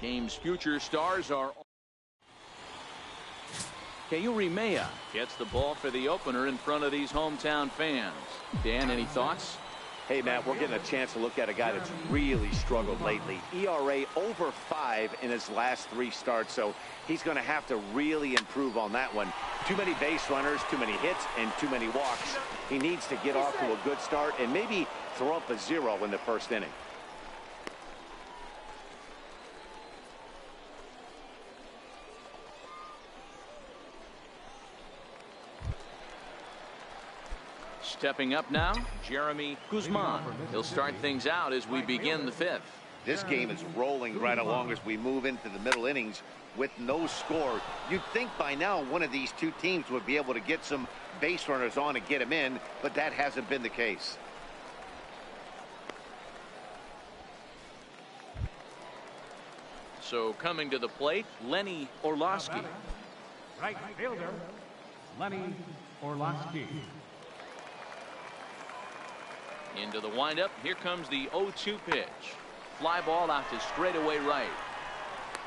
Game's future stars are. Kayuri Maya gets the ball for the opener in front of these hometown fans. Dan, any thoughts? Hey, Matt, we're getting a chance to look at a guy that's really struggled lately. ERA over 5 in his last 3 starts, so he's going to have to really improve on that one. Too many base runners, too many hits, and too many walks. He needs to get off to a good start and maybe throw up a 0 in the first inning. Stepping up now, Jeremy Guzman. He'll start things out as we begin the 5th. This game is rolling right along as we move into the middle innings with no score. You'd think by now one of these two teams would be able to get some base runners on and get them in, but that hasn't been the case. So coming to the plate, Lenny Orlowski. Right fielder, Lenny Orlowski. Into the windup. Here comes the 0-2 pitch. Fly ball out to straightaway right.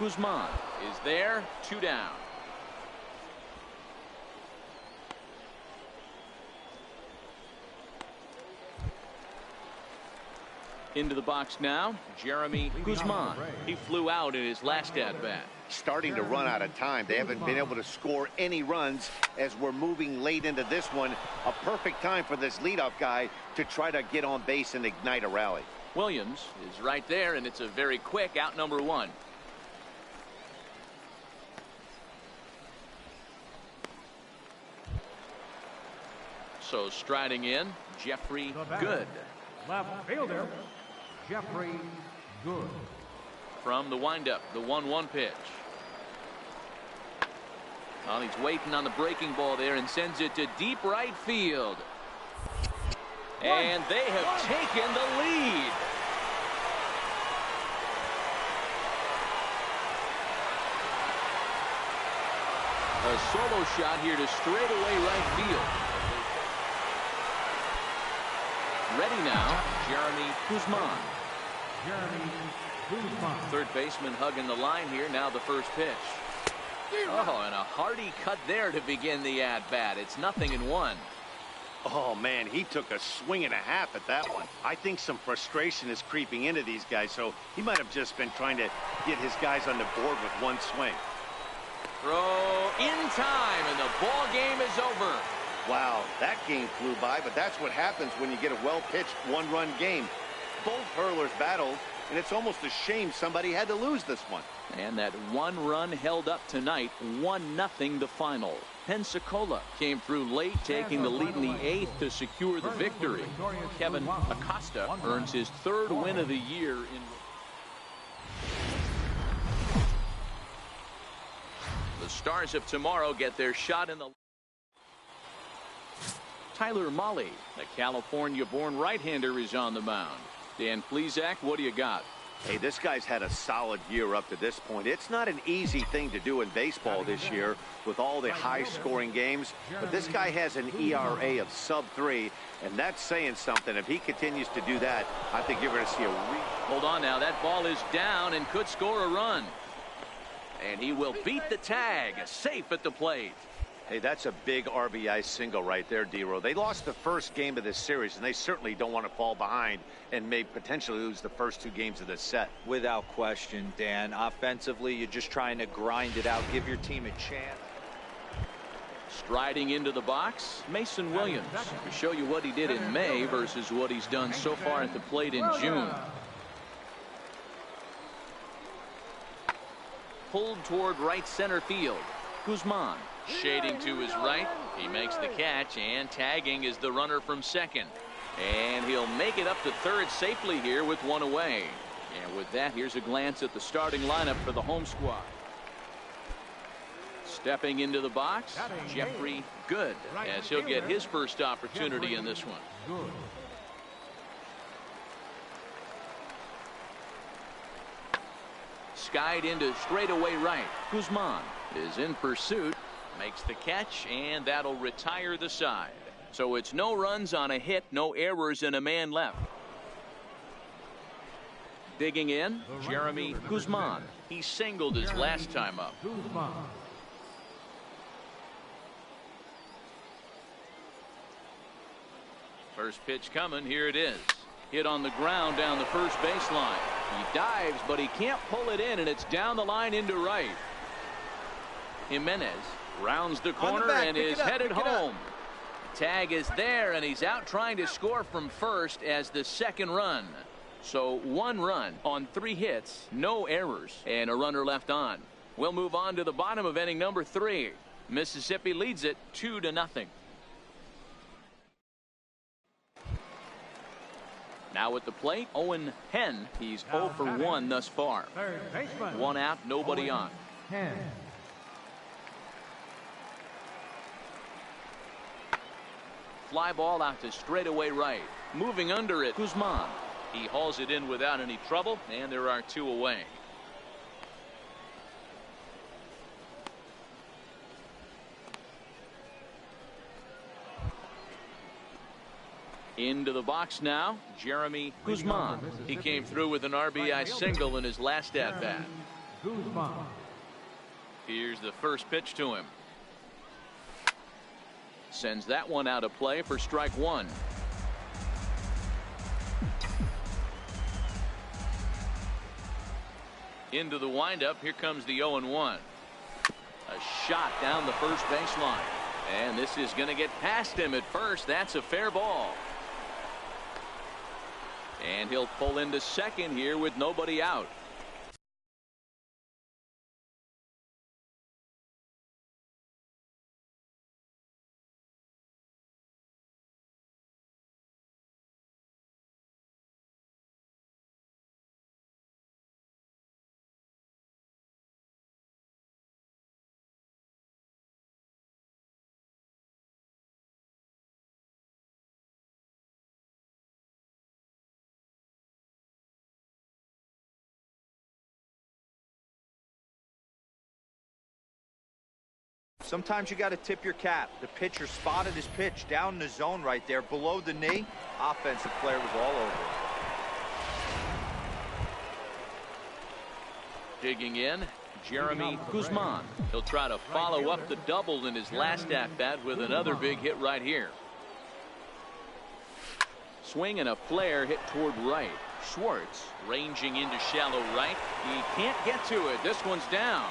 Guzman is there. 2 down. Into the box now, Jeremy Guzman. He flew out in his last at-bat. Starting to run out of time. They haven't been able to score any runs as we're moving late into this one. A perfect time for this leadoff guy to try to get on base and ignite a rally. Williams is right there, and it's a very quick out number 1. So striding in, Jeffrey Good. Left fielder, Jeffrey Good. From the windup, the 1-1 pitch. Well, he's waiting on the breaking ball there and sends it to deep right field. And they have taken the lead. A solo shot here to straightaway right field. Ready now, Jeremy Guzman. Jeremy Guzman. Third baseman hugging the line here. Now the first pitch. Oh, and a hearty cut there to begin the at-bat. It's 0-1. Oh, man, he took a swing and a half at that one. I think some frustration is creeping into these guys, so he might have just been trying to get his guys on the board with one swing. Throw in time, and the ball game is over. Wow, that game flew by, but that's what happens when you get a well-pitched one-run game. Both hurlers battled, and it's almost a shame somebody had to lose this one. And that one run held up tonight, 1-0 the final. Pensacola came through late, taking the lead in the 8th to secure the victory. Kevin Acosta earns his 3rd win of the year. The Stars of tomorrow get their shot in the... Tyler Mahle, the California-born right-hander, is on the mound. Dan Plesac, what do you got? Hey, this guy's had a solid year up to this point. It's not an easy thing to do in baseball this year with all the high-scoring games, but this guy has an ERA of sub-3, and that's saying something. If he continues to do that, I think you're going to see a... Hold on now. That ball is down and could score a run. And he will beat the tag. Safe at the plate. Hey, that's a big RBI single right there, D-Row. They lost the first game of this series, and they certainly don't want to fall behind and may potentially lose the first 2 games of this set. Without question, Dan. Offensively, you're just trying to grind it out, give your team a chance. Striding into the box, Mason Williams, to show you what he did in May versus what he's done so far at the plate in June. Pulled toward right center field. Guzman shading to his right. He makes the catch, and tagging is the runner from second. And he'll make it up to third safely here with 1 away. And with that, here's a glance at the starting lineup for the home squad. Stepping into the box, Jeffrey Good, as he'll get his first opportunity in this one. Skied into straightaway right. Guzman is in pursuit, makes the catch, and that'll retire the side. So it's no runs on a hit, no errors, and a man left. Digging in, Jeremy Guzman. He singled his last time up. Guzman. First pitch coming. Here it is. Hit on the ground down the first baseline. He dives, but he can't pull it in, and it's down the line into right. Jimenez rounds the corner and is headed home. Tag is there, and he's out trying to score from first as the second run. So 1 run on 3 hits, no errors, and a runner left on. We'll move on to the bottom of inning number 3. Mississippi leads it 2-0. Now at the plate, Owen Henn. He's 0 for 1 thus far. Third baseman. 1 out, nobody on. Henn. Fly ball out to straightaway right. Moving under it, Guzman. He hauls it in without any trouble, and there are 2 away. Into the box now, Jeremy Guzman. He came through with an RBI single in his last at-bat. Guzman. Here's the first pitch to him. Sends that one out of play for strike 1. Into the windup. Here comes the 0-1. A shot down the first baseline. And this is going to get past him at first. That's a fair ball. And he'll pull into second here with nobody out. Sometimes you got to tip your cap. The pitcher spotted his pitch down in the zone right there below the knee. Offensive player was all over it. Digging in, Jeremy Guzman. He'll try to follow up the double in his last at-bat with another big hit right here. Swing and a flare hit toward right. Schwartz ranging into shallow right. He can't get to it. This one's down.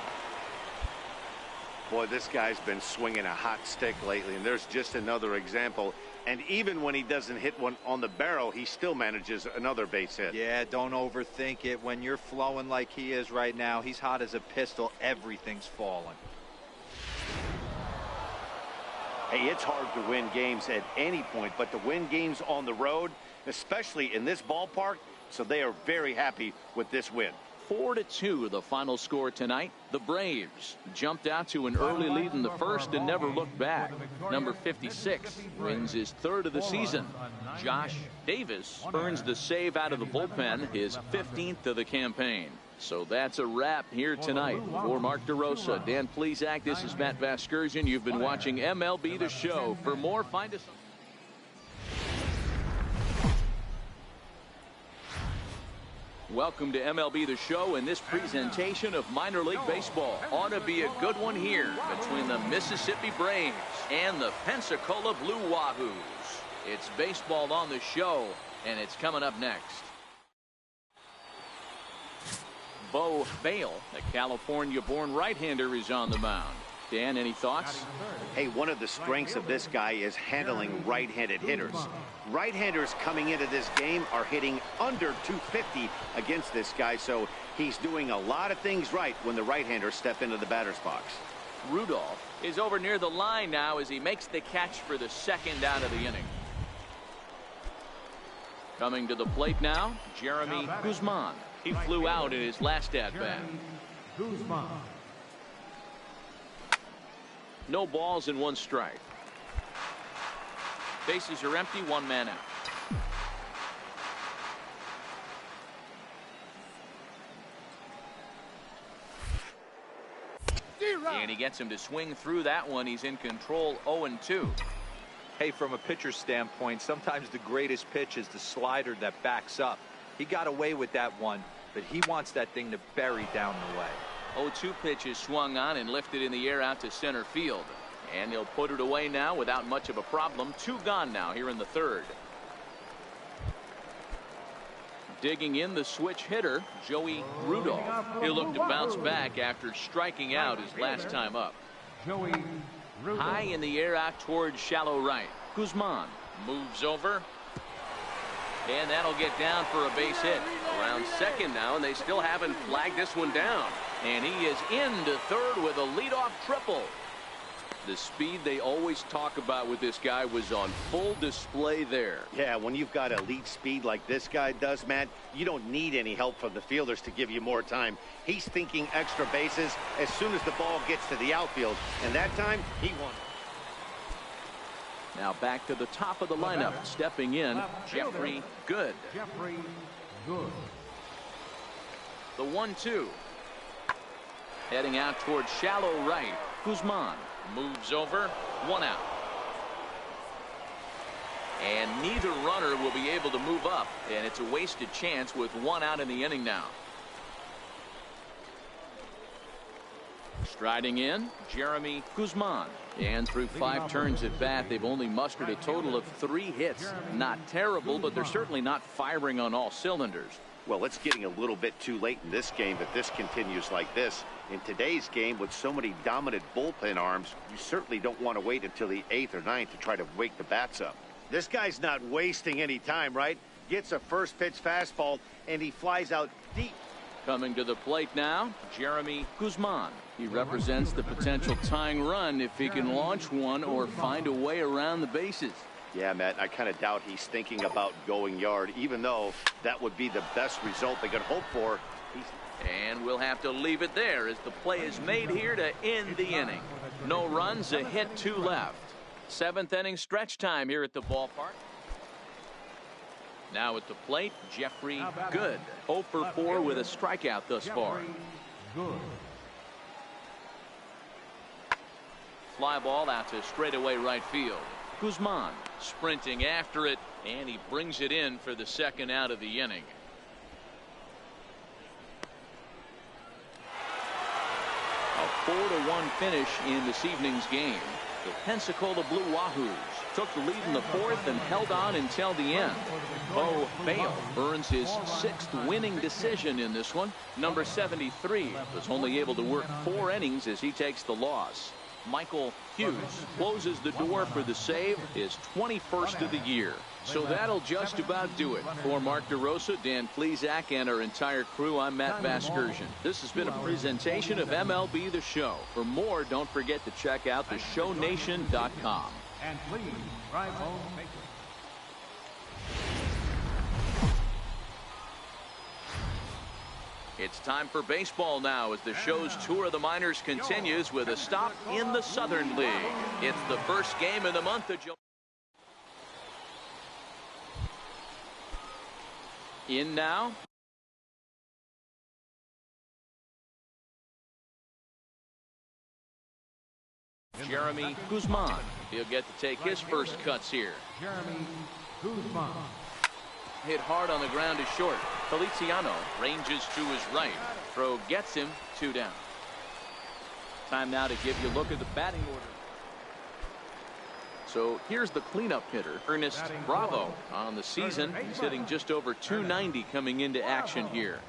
Boy, this guy's been swinging a hot stick lately, and there's just another example. And even when he doesn't hit one on the barrel, he still manages another base hit. Yeah, don't overthink it. When you're flowing like he is right now, he's hot as a pistol. Everything's falling. Hey, it's hard to win games at any point, but to win games on the road, especially in this ballpark, so they are very happy with this win. 4-2 the final score tonight. The Braves jumped out to an early lead in the first and never looked back. Number 56 wins his 3rd of the season. Josh Davis earns the save out of the bullpen, his 15th of the campaign. So that's a wrap here tonight. For Mark DeRosa, Dan Plesac, this is Matt Vasgersian. You've been watching MLB The Show. For more, find us. Welcome to MLB The Show, and this presentation of minor league baseball ought to be a good one here between the Mississippi Braves and the Pensacola Blue Wahoos. It's baseball on the show, and it's coming up next. Bo Bale, the California-born right-hander, is on the mound. Dan, any thoughts? Hey, one of the strengths of this guy is handling right-handed hitters. Right-handers coming into this game are hitting under 250 against this guy, so he's doing a lot of things right when the right-handers step into the batter's box. Rudolph is over near the line now as he makes the catch for the 2nd out of the inning. Coming to the plate now, Jeremy Guzman. He flew out in his last at-bat. Guzman. No balls and 1 strike. Bases are empty, 1 man out. And he gets him to swing through that one. He's in control, 0-2. Hey, from a pitcher's standpoint, sometimes the greatest pitch is the slider that backs up. He got away with that one, but he wants that thing to bury down the way. 0-2 pitch is swung on and lifted in the air out to center field. And he'll put it away now without much of a problem. 2 gone now here in the third. Digging in the switch hitter, Joey Rudolph. He'll look to bounce back after striking out his last time up. Joey Rudolph. High in the air out towards shallow right. Guzman moves over. And that'll get down for a base hit. Around second now, and they still haven't flagged this one down. And he is into third with a leadoff triple. The speed they always talk about with this guy was on full display there. Yeah, when you've got elite speed like this guy does, Matt, you don't need any help from the fielders to give you more time. He's thinking extra bases as soon as the ball gets to the outfield, and that time he won. Now back to the top of the lineup. Stepping in, Jeffrey Good. Jeffrey Good. The 1-2. Heading out towards shallow right. Guzman moves over. 1 out. And neither runner will be able to move up. And it's a wasted chance with 1 out in the inning now. Striding in, Jeremy Guzman. And through 5 turns at bat, they've only mustered a total of 3 hits. Not terrible, but they're certainly not firing on all cylinders. Well, it's getting a little bit too late in this game if this continues like this. In today's game, with so many dominant bullpen arms, you certainly don't want to wait until the 8th or 9th to try to wake the bats up. This guy's not wasting any time, right? Gets a first pitch fastball, and he flies out deep. Coming to the plate now, Jeremy Guzman. He represents the potential tying run if he can launch one or find a way around the bases. Yeah, Matt, I kind of doubt he's thinking about going yard, even though that would be the best result they could hope for. And we'll have to leave it there as the play is made here to end the inning. No runs, a hit, 2 left. 7th inning stretch time here at the ballpark. Now at the plate, Jeffrey Good. 0 for 4 with a strikeout thus far. Good. Fly ball out to straightaway right field. Guzman sprinting after it, and he brings it in for the 2nd out of the inning. A 4-1 finish in this evening's game. The Pensacola Blue Wahoos took the lead in the 4th and held on until the end. Bo Bale earns his 6th winning decision in this one. Number 73 was only able to work 4 innings as he takes the loss. Michael Hughes closes the door for the save, his 21st of the year. So that'll just about do it. For Mark DeRosa, Dan Plesac, and our entire crew, I'm Matt Vasgersian. This has been a presentation of MLB The Show. For more, don't forget to check out theshownation.com. And please drive home safely. It's time for baseball now as the show's tour of the minors continues with a stop in the Southern League. It's the first game in the month of July. In now. Jeremy Guzman. He'll get to take his first cuts here. Jeremy Guzman. Hit hard on the ground is short. Feliciano ranges to his right. Throw gets him, 2 down. Time now to give you a look at the batting order. So here's the cleanup hitter, Ernest Bravo. On the season, he's hitting just over 290 coming into action here.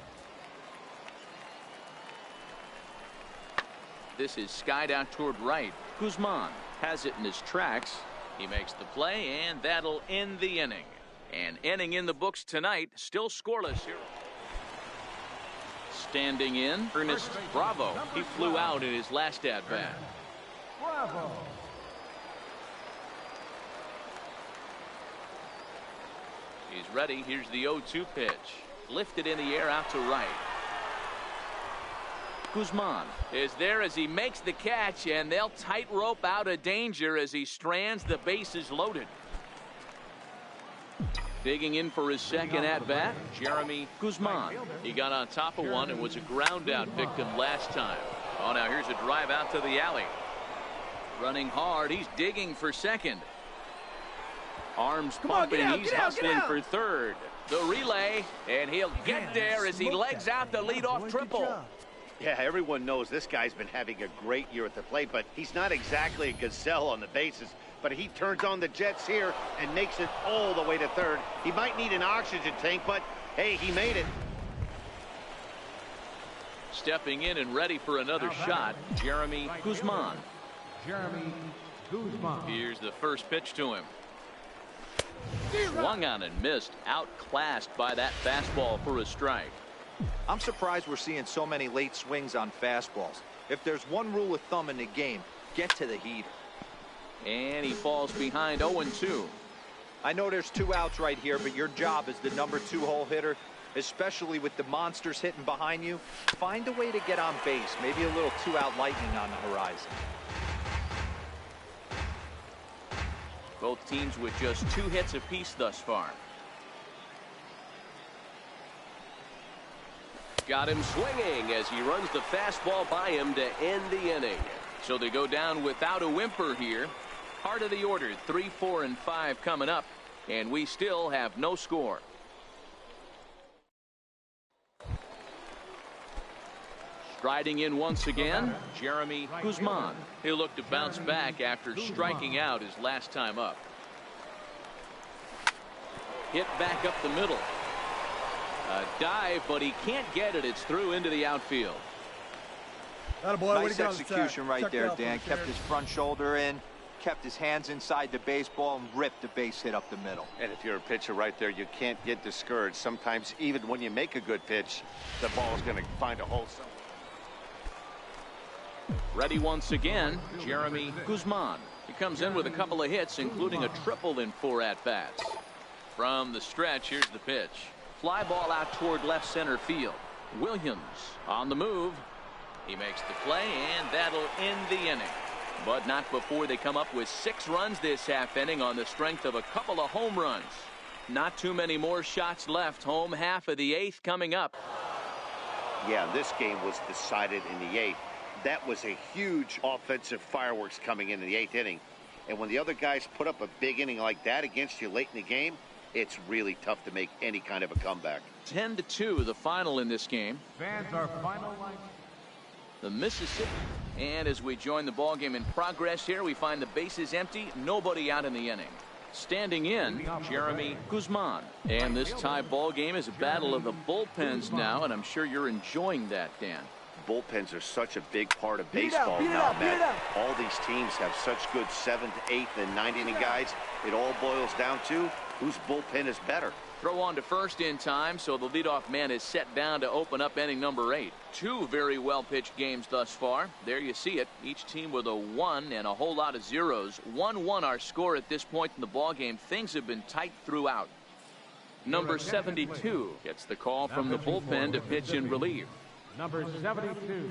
This is skied out toward right. Guzman has it in his tracks. He makes the play, and that'll end the inning. An inning in the books tonight, still scoreless here. Standing in, Ernest Bravo. He flew out in his last at-bat. Bravo. He's ready. Here's the 0-2 pitch. Lifted in the air out to right. Guzman is there as he makes the catch, and they'll tightrope out of danger as he strands the bases loaded. Digging in for his 2nd at-bat, Jeremy Guzman. He got on top of one and was a ground-out victim last time. Oh, now here's a drive out to the alley. Running hard, he's digging for 2nd. Arms pumping, he's hustling for 3rd. The relay, and he'll get there as he legs out the leadoff triple. Yeah, everyone knows this guy's been having a great year at the plate, but he's not exactly a gazelle on the bases. But he turns on the jets here and makes it all the way to third. He might need an oxygen tank, but hey, he made it. Stepping in and ready for another shot, Jeremy Guzman. Jeremy Guzman. Here's the first pitch to him. Swung on and missed, outclassed by that fastball for a strike. I'm surprised we're seeing so many late swings on fastballs. If there's one rule of thumb in the game, get to the heater. And he falls behind 0-2. I know there's 2 outs right here, but your job as the number 2 hole hitter, especially with the monsters hitting behind you, find a way to get on base. Maybe a little 2-out lightning on the horizon. Both teams with just 2 hits apiece thus far. Got him swinging as he runs the fastball by him to end the inning. So they go down without a whimper here. Part of the order, 3, 4, and 5 coming up, and we still have no score. Striding in once again, Jeremy Guzman. He'll look to bounce back after striking out his last time up. Hit back up the middle. A dive, but he can't get it. It's through into the outfield. Nice execution right there, Dan. Kept his front shoulder in, kept his hands inside the baseball, and ripped the base hit up the middle. And if you're a pitcher right there, you can't get discouraged. Sometimes even when you make a good pitch, the ball's going to find a hole somewhere. Ready once again, Jeremy Guzman. He comes in with a couple of hits, including a triple in 4 at-bats. From the stretch, here's the pitch. Fly ball out toward left center field. Williams on the move. He makes the play, and that'll end the inning. But not before they come up with 6 runs this half inning on the strength of a couple of home runs. Not too many more shots left. Home half of the 8th coming up. Yeah, this game was decided in the 8th. That was a huge offensive fireworks coming in the 8th inning. And when the other guys put up a big inning like that against you late in the game, it's really tough to make any kind of a comeback. 10-2 the final in this game. Fans are finalizing. The Mississippi. And as we join the ball game in progress here, we find the bases empty, nobody out in the inning. Standing in, Jeremy Guzman. And this tie ball game is a battle of the bullpens now, and I'm sure you're enjoying that, Dan. Bullpens are such a big part of baseball now, Matt. All these teams have such good 7th, 8th, and 9th inning guys. It all boils down to whose bullpen is better. Throw on to first in time, so the leadoff man is set down to open up inning number 8. 2 very well pitched games thus far. There you see it. Each team with a 1 and a whole lot of zeros. 1-1 our score at this point in the ball game. Things have been tight throughout. Number 72 gets the call from the bullpen to pitch in relief. Number 72.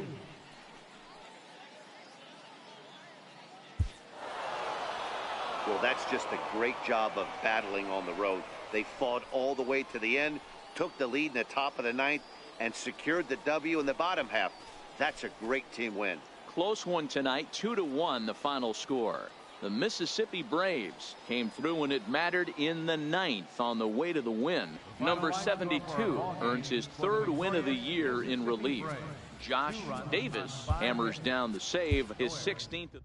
Well, that's just a great job of battling on the road. They fought all the way to the end, took the lead in the top of the 9th, and secured the W in the bottom half. That's a great team win. Close one tonight, 2-1 the final score. The Mississippi Braves came through when it mattered in the 9th on the way to the win. Number 72 earns his 3rd win of the year in relief. Josh Davis hammers down the save, his 16th of the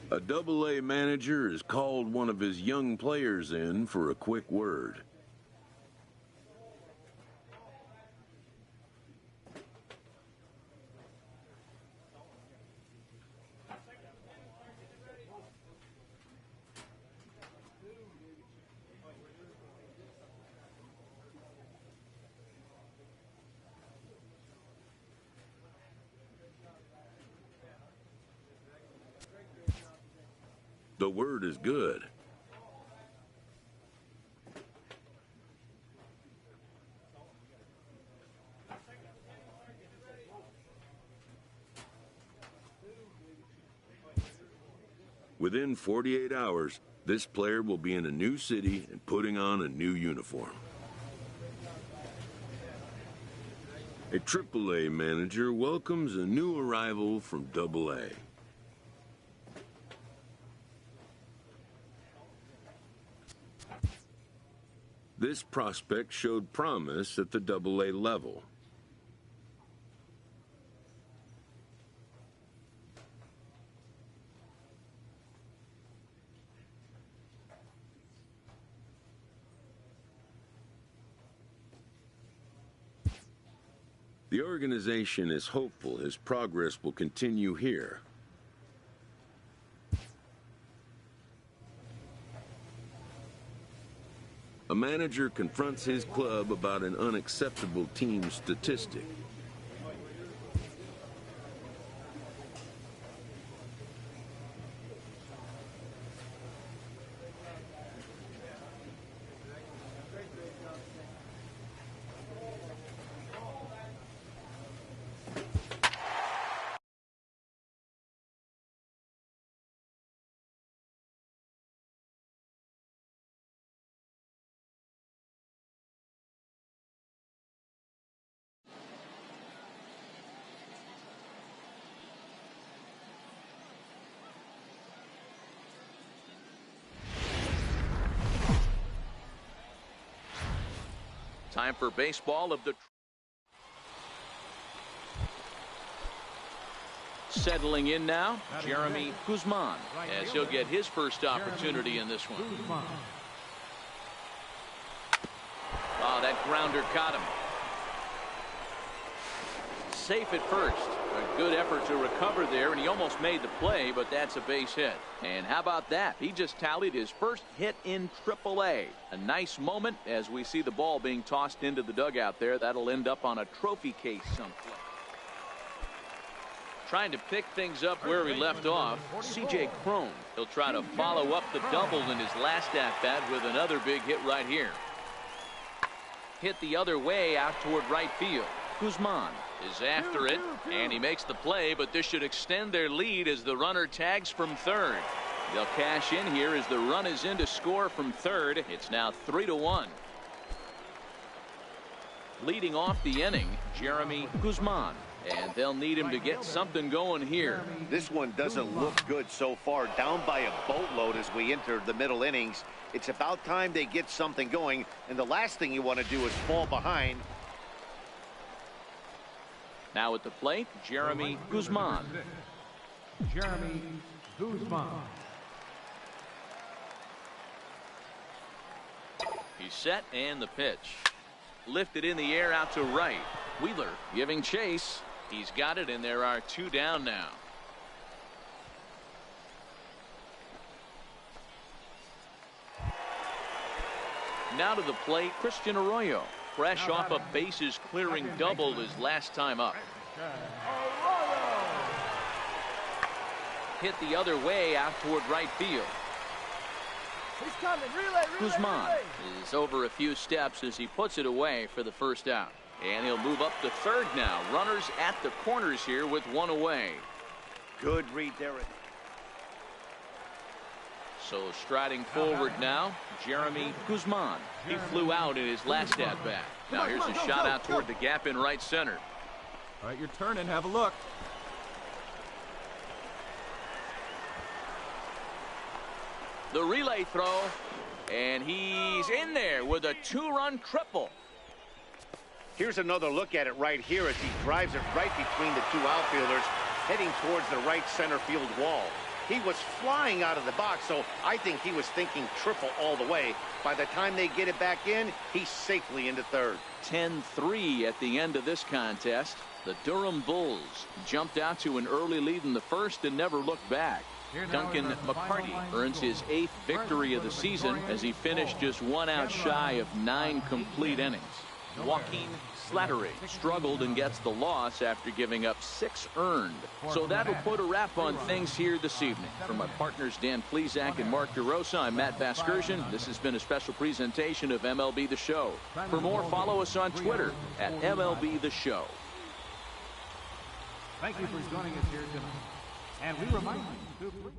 A Double-A manager has called one of his young players in for a quick word. The word is good. Within 48 hours, this player will be in a new city and putting on a new uniform. A Triple-A manager welcomes a new arrival from Double-A. This prospect showed promise at the Double-A level. The organization is hopeful his progress will continue here. A manager confronts his club about an unacceptable team statistic. Time for baseball of the... Settling in now, Jeremy Guzman, as he'll get his first opportunity in this one. Oh, that grounder caught him. Safe at first. A good effort to recover there, and he almost made the play, but that's a base hit. And how about that? He just tallied his first hit in AAA. A nice moment as we see the ball being tossed into the dugout there. That'll end up on a trophy case someplace. Trying to pick things up where he left off, C.J. Cron. He'll try to follow up the double in his last at-bat with another big hit right here. Hit the other way out toward right field. Guzman is after it, and he makes the play, but this should extend their lead as the runner tags from third. They'll cash in here as the run is in to score from third. It's now 3-1. Leading off the inning, Jeremy Guzman. And they'll need him to get something going here. This one doesn't look good so far. Down by a boatload as we enter the middle innings. It's about time they get something going. And the last thing you want to do is fall behind. Now at the plate, Jeremy Guzman. Jeremy Guzman. He's set, and the pitch. Lifted in the air out to right. Wheeler giving chase. He's got it, and there are two down now. Now to the plate, Christian Arroyo. Fresh off a bases clearing double his last time up. Hit the other way out toward right field. He's coming. Relay, Guzman is over a few steps as he puts it away for the first out. And he'll move up to third now. Runners at the corners here with one away. Good read there. So striding forward now, Jeremy Guzman. He flew out in his last at-bat. Now here's a shot out toward the gap in right center. All right, your turn and have a look. The relay throw, and he's in there with a two-run triple. Here's another look at it right here as he drives it right between the two outfielders, heading towards the right center field wall. He was flying out of the box, so I think he was thinking triple all the way. By the time they get it back in, he's safely into third. 10-3 at the end of this contest. The Durham Bulls jumped out to an early lead in the first and never looked back. Duncan McCarty earns his 8th victory of the season as he finished just 1 out shy of 9 complete innings. Joaquin Slattery struggled and gets the loss after giving up 6 earned. So that'll put a wrap on things here this evening. For my partners Dan Plesac and Mark DeRosa, I'm Matt Vasgersian. This has been a special presentation of MLB The Show. For more, follow us on Twitter at MLB The Show. Thank you for joining us here tonight. And we remind you to...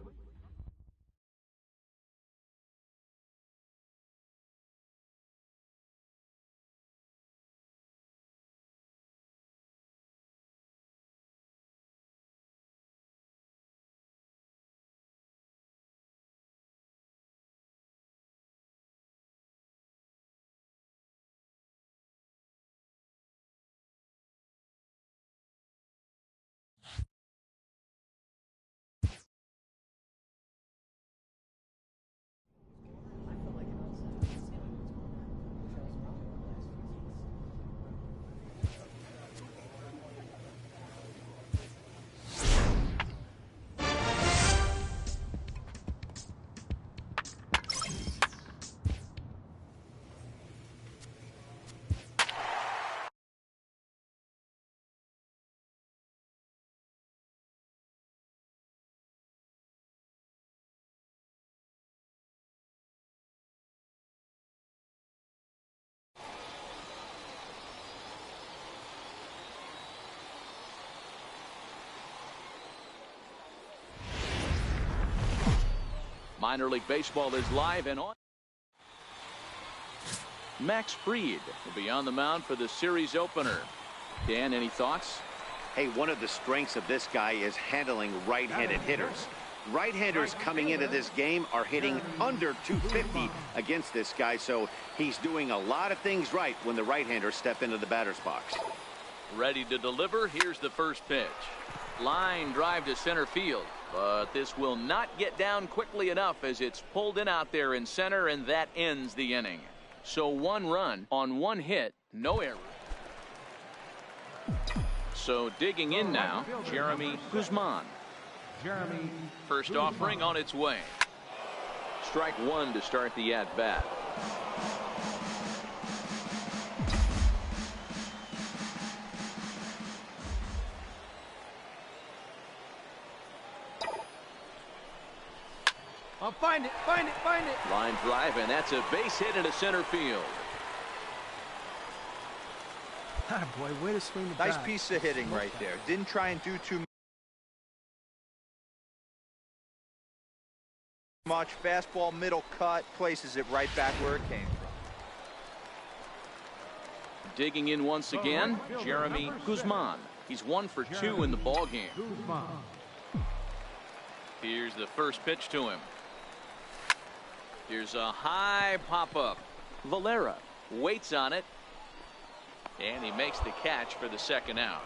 Minor League Baseball is live and on. Max Fried will be on the mound for the series opener. Dan, any thoughts? Hey, one of the strengths of this guy is handling right-handed hitters. Right-handers coming into this game are hitting under 250 against this guy, so he's doing a lot of things right when the right-handers step into the batter's box. Ready to deliver. Here's the first pitch. Line drive to center field, but this will not get down quickly enough as it's pulled in out there in center, and that ends the inning. So 1 run on 1 hit, no error. So digging in now, Jeremy Guzman. First offering on its way. Strike 1 to start the at-bat. Oh, find it. Line drive, and that's a base hit into center field. Ah, boy, way to swing the bat. Nice piece of hitting right there. Didn't try and do too much. Fastball, middle cut, places it right back where it came from. Digging in once again, Jeremy Guzman. He's 1 for 2 in the ball game. Here's the first pitch to him. Here's a high pop-up. Valera waits on it, and he makes the catch for the second out.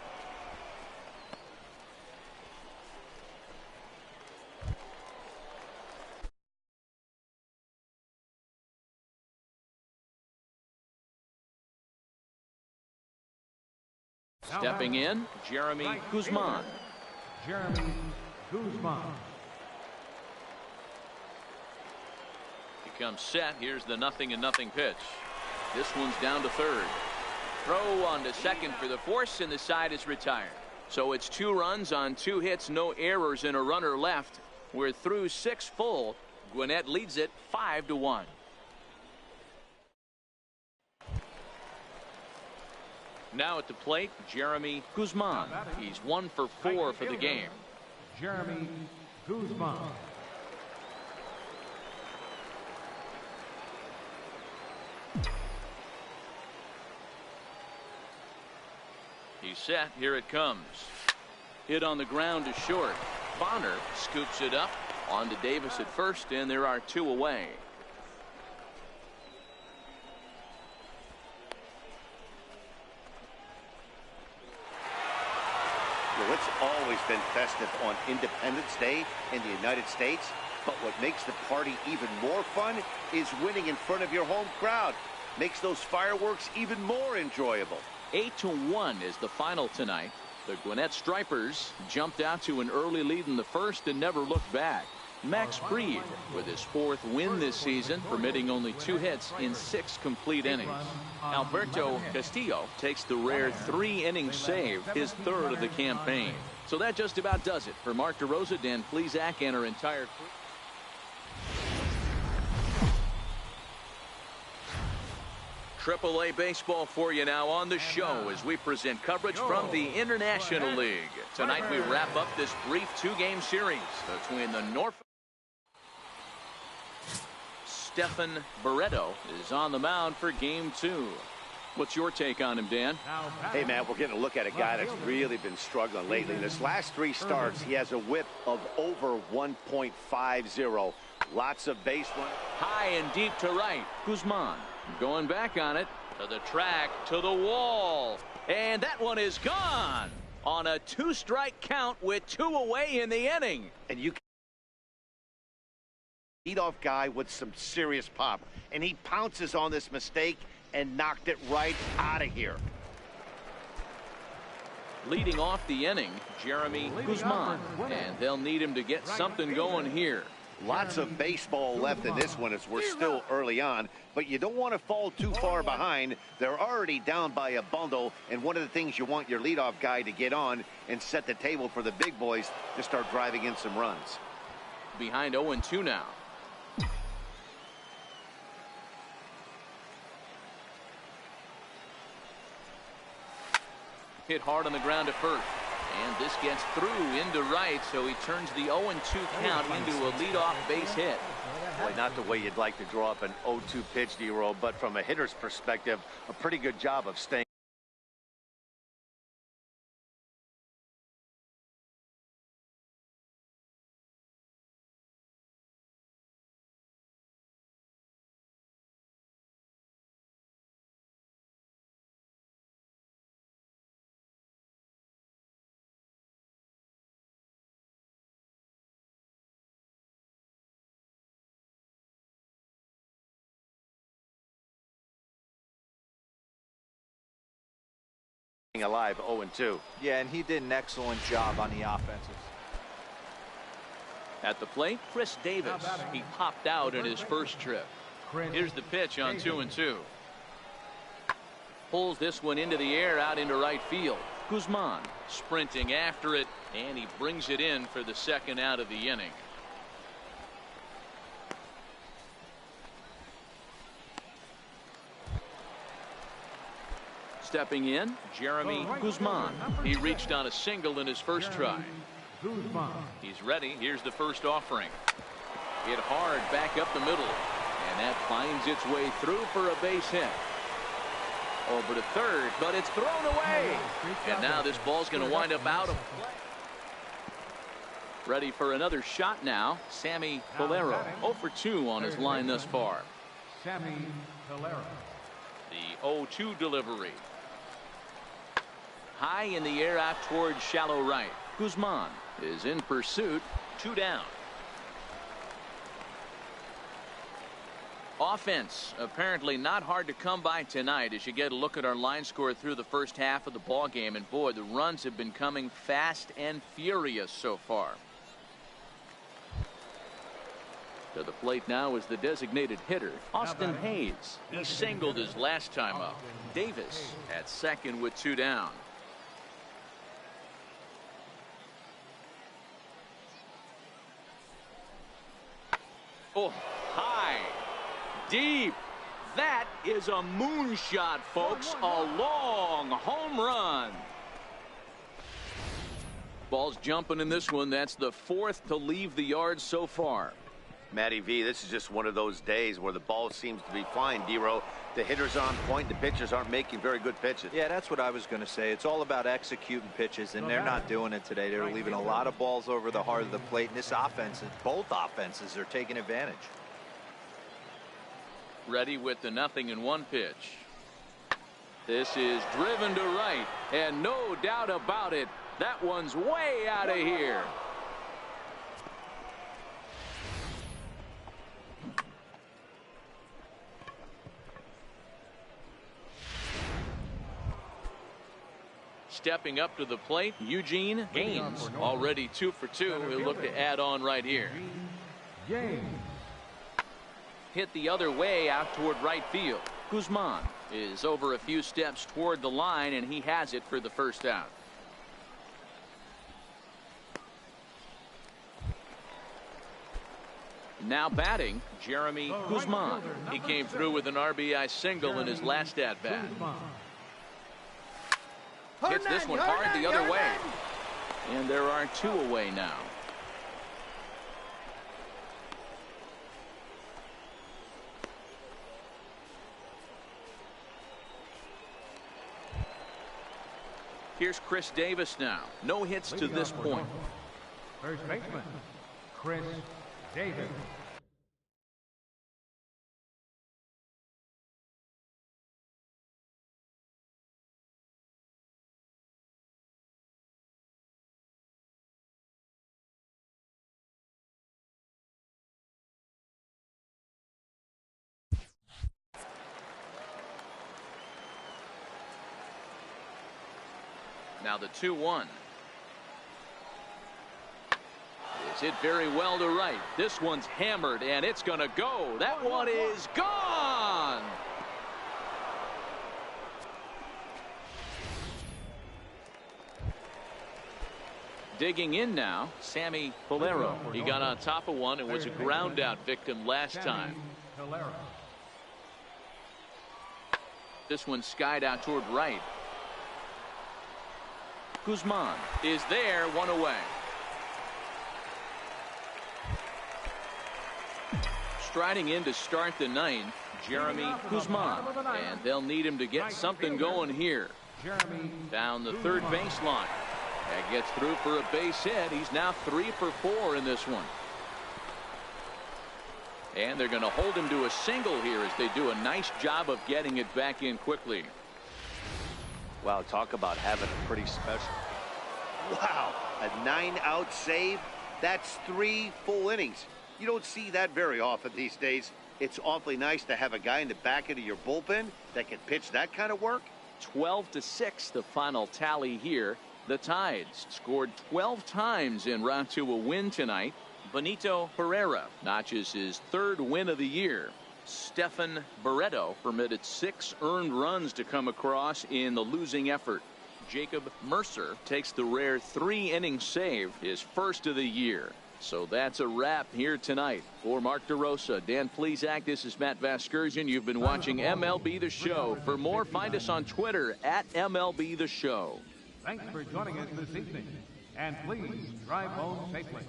Stepping in, Jeremy Guzman. He comes set. Here's the 0-0 pitch. This one's down to third. Throw on to second for the force, and the side is retired. So it's 2 runs on 2 hits, no errors, and a runner left. We're through 6 full. Gwinnett leads it 5-1. Now at the plate, Jeremy Guzman. He's 1 for 4 for the game. Jeremy Guzman. He's set. Here it comes. Hit on the ground to short. Bonner scoops it up. On to Davis at first, and there are 2 away. Well, it's always been festive on Independence Day in the United States, but what makes the party even more fun is winning in front of your home crowd. Makes those fireworks even more enjoyable. 8-1 is the final tonight. The Gwinnett Stripers jumped out to an early lead in the first and never looked back. Max Fried with his 4th win this season, permitting only 2 hits in 6 complete innings. Alberto Castillo takes the rare 3-inning save, his 3rd of the campaign. So that just about does it for Mark DeRosa, Dan Plesac, and our entire crew. AAA baseball for you now on the show as we present coverage from the International League. Tonight we wrap up this brief 2-game series between the Norfolk. Stephan Barreto is on the mound for game 2. What's your take on him, Dan? Hey, man, we're getting a look at a guy that's really been struggling lately. In his last 3 starts, he has a whip of over 1.50. Lots of base run. High and deep to right. Guzman going back on it. To the track, to the wall. And that one is gone on a 2-strike count with 2 away in the inning. And you leadoff guy with some serious pop. And he pounces on this mistake and knocked it right out of here. Leading off the inning, Jeremy Guzman. And they'll need him to get something going here. Lots of baseball left in this one as we're still early on, but you don't want to fall too far behind. They're already down by a bundle, and one of the things you want your leadoff guy to get on and set the table for the big boys to start driving in some runs. Behind 0-2 now. Hit hard on the ground to first. And this gets through into right, so he turns the 0-2 count into a leadoff base hit. Boy, not the way you'd like to draw up an 0-2 pitch, D-Roll, but from a hitter's perspective, a pretty good job of staying alive 0-2. Yeah, and he did an excellent job on the offenses. At the plate, Chris Davis. He popped out in his first trip. Here's the pitch on 2-2. Pulls this one into the air out into right field. Guzman sprinting after it, and he brings it in for the second out of the inning. Stepping in, Jeremy Guzman. He reached on a single in his first try. He's ready. Here's the first offering. Hit hard back up the middle, and that finds its way through for a base hit. Over to third, but it's thrown away. And now this ball's going to wind up out of play. Ready for another shot now. Sammy Valero, 0 for 2 on his line thus far. Sammy Valero. The 0-2 delivery. High in the air out towards shallow right. Guzman is in pursuit. 2 down. Offense apparently not hard to come by tonight as you get a look at our line score through the first half of the ball game, and boy, the runs have been coming fast and furious so far. To the plate now is the designated hitter, Austin Hayes. He singled his last time up. Davis at second with 2 down. Oh, high, deep. That is a moonshot, folks. A long home run. Ball's jumping in this one. That's the 4th to leave the yard so far. Matty V, this is just one of those days where the ball seems to be flying, D-Row. The hitter's on point. The pitchers aren't making very good pitches. Yeah, that's what I was going to say. It's all about executing pitches, and they're not doing it today. They're leaving a lot of balls over the heart of the plate, and this offense, both offenses are taking advantage. Ready with the 0-1 pitch. This is driven to right, and no doubt about it, that one's way out of here. Stepping up to the plate, Eugene Gaines, already 2 for 2. He'll look to add on right here. Hit the other way out toward right field. Guzman is over a few steps toward the line, and he has it for the first out. Now batting, Jeremy Guzman. He came through with an RBI single in his last at-bat. Hits this one hard the other way. And there are 2 away now. Here's Chris Davis now. No hits to this point. First baseman, Chris Davis. Now the 2-1. It's hit very well to right. This one's hammered, and it's going to go. That one is gone. Digging in now, Sammy Valero. He got on top of one and was a ground out victim last time. This one skied out toward right. Guzman is there, 1 away. Striding in to start the 9th, Jeremy Guzman, and they'll need him to get something going here. Down the third baseline. That gets through for a base hit. He's now 3 for 4 in this one. And they're going to hold him to a single here as they do a nice job of getting it back in quickly. Wow, talk about having a pretty special. Wow, a 9-out save. That's 3 full innings. You don't see that very often these days. It's awfully nice to have a guy in the back end of your bullpen that can pitch that kind of work. 12-6 the final tally here. The Tides scored 12 times en route to a win tonight. Benito Pereira notches his 3rd win of the year. Stefan Barreto permitted 6 earned runs to come across in the losing effort. Jacob Mercer takes the rare 3-inning save, his 1st of the year. So that's a wrap here tonight. For Mark DeRosa, Dan Plesac, this is Matt Vasgersian. You've been watching MLB The Show. For more, find us on Twitter at MLB The Show. Thanks for joining us this evening. And please drive home safely.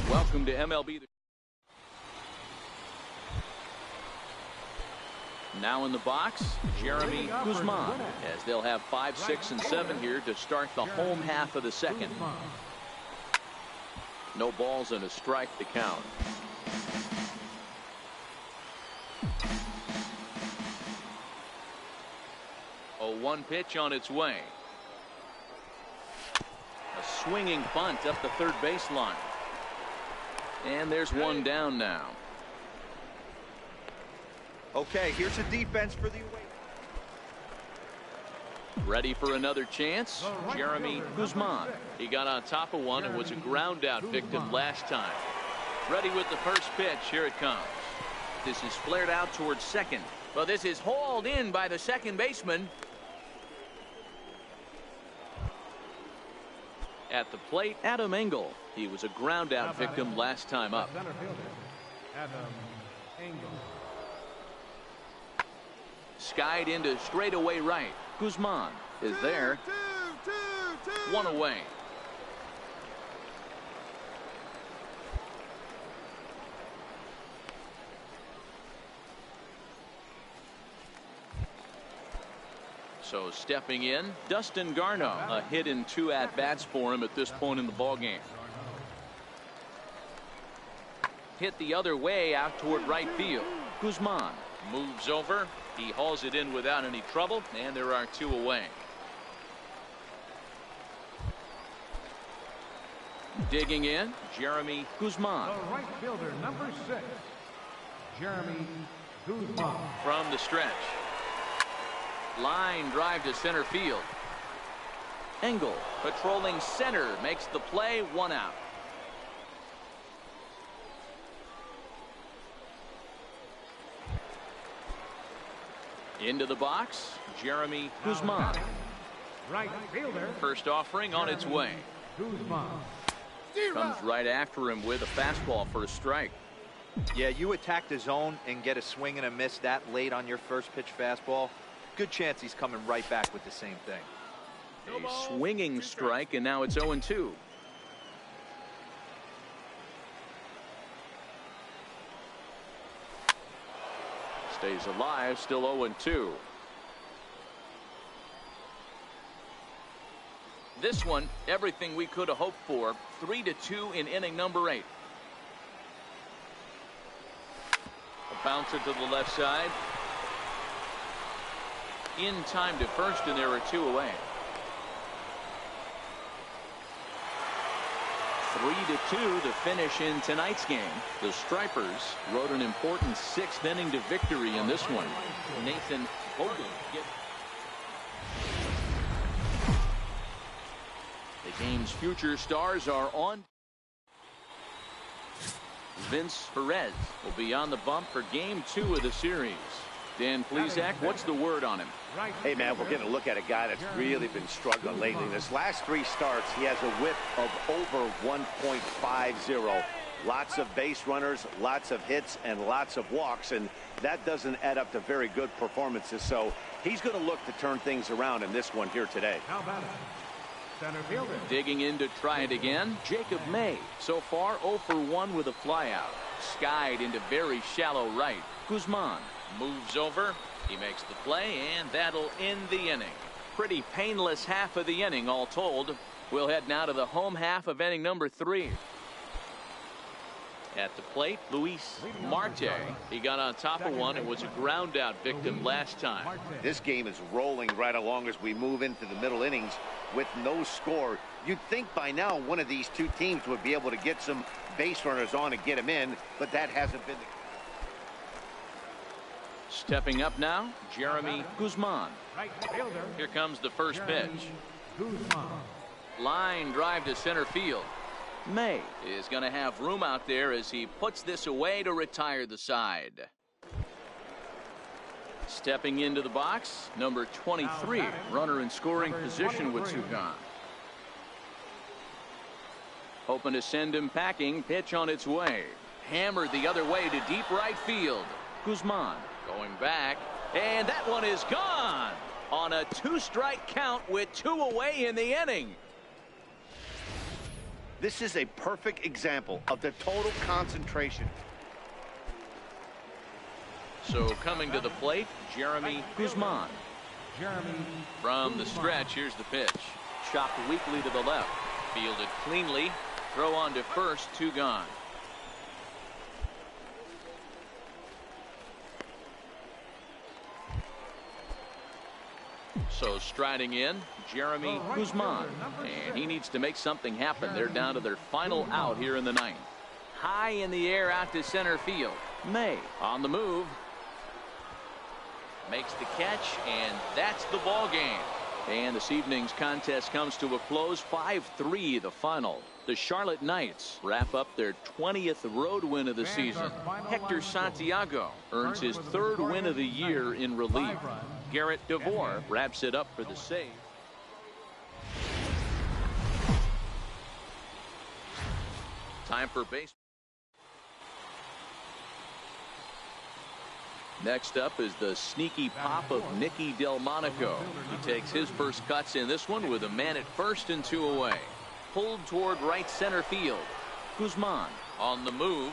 Welcome to MLB. Now in the box, Jeremy Guzman, as they'll have 5, 6, and 7 here to start the home half of the second. No balls and a strike to count. A 1 pitch on its way. A swinging bunt up the third baseline. And there's one down now. Okay, here's a defense for the away. Ready for another chance? Jeremy Guzman. He got on top of one and was a ground out victim last time. Ready with the first pitch. Here it comes. This is flared out towards second. But this is hauled in by the second baseman. At the plate, Adam Engel. He was a ground out victim last time up. Center fielder, Adam Engel. Skied into straightaway right. Guzman is there. 1 away. So stepping in, Dustin Garneau. A hit in 2 at-bats for him at this point in the ballgame. Hit the other way out toward right field. Guzman moves over. He hauls it in without any trouble, and there are 2 away. Digging in, Jeremy Guzman. The right fielder, number 6, Jeremy Guzman. From the stretch. Line drive to center field. Engel patrolling center makes the play, 1 out. Into the box, Jeremy Guzman. Right fielder, First offering on its way. Guzman. Comes right after him with a fastball for a strike. Yeah, you attack the zone and get a swing and a miss that late on your first pitch fastball. Good chance he's coming right back with the same thing. A swinging strike, and now it's 0-2. Stays alive, still 0-2. This one, everything we could have hoped for. 3-2 in inning number 8. A bouncer to the left side. In time to first, and there are 2 away. 3-2 to finish in tonight's game. The Stripers rode an important 6th inning to victory in this one. Nathan Hogan gets the game's future stars are on. Vince Perez will be on the bump for game 2 of the series. Dan Plesac, what's the word on him? Hey, man, we're getting a look at a guy that's really been struggling lately. In his last 3 starts, he has a whip of over 1.50. Lots of base runners, lots of hits, and lots of walks, and that doesn't add up to very good performances. So he's going to look to turn things around in this one here today. How about it? Center fielder. Digging in to try it again, Jacob May. So far 0 for 1 with a flyout. Skied into very shallow right. Guzman moves over. He makes the play, and that'll end the inning. Pretty painless half of the inning all told. We'll head now to the home half of inning number 3. At the plate, Luis Marte. He got on top of one and was a ground out victim last time. This game is rolling right along as we move into the middle innings with no score. You'd think by now one of these 2 teams would be able to get some base runners on and get them in, but that hasn't been the case. Stepping up now, Jeremy Guzman. Right fielder, Here comes the first pitch. Guzman. Line drive to center field. May is going to have room out there as he puts this away to retire the side. Stepping into the box, number 23, runner in scoring position with 2 gone. Hoping to send him packing, pitch on its way. Hammered the other way to deep right field. Guzman going back, and that one is gone on a 2-strike count with 2 away in the inning. This is a perfect example of the total concentration. So coming to the plate, Jeremy Guzman. Jeremy From the stretch, here's the pitch. Chopped weakly to the left. Fielded cleanly. Throw on to first, 2 gone. So striding in, Jeremy Guzman. And he needs to make something happen. They're down to their final out here in the 9th. High in the air out to center field. May on the move. Makes the catch, and that's the ball game. And this evening's contest comes to a close. 5-3 the final. The Charlotte Knights wrap up their 20th road win of the season. Hector Santiago earns his 3rd win of the year in relief. Garrett DeVore wraps it up for the save. Time for base. Next up is the sneaky pop of Nicky Delmonico. He takes his first cuts in this one with a man at first and 2 away. Pulled toward right center field. Guzman on the move,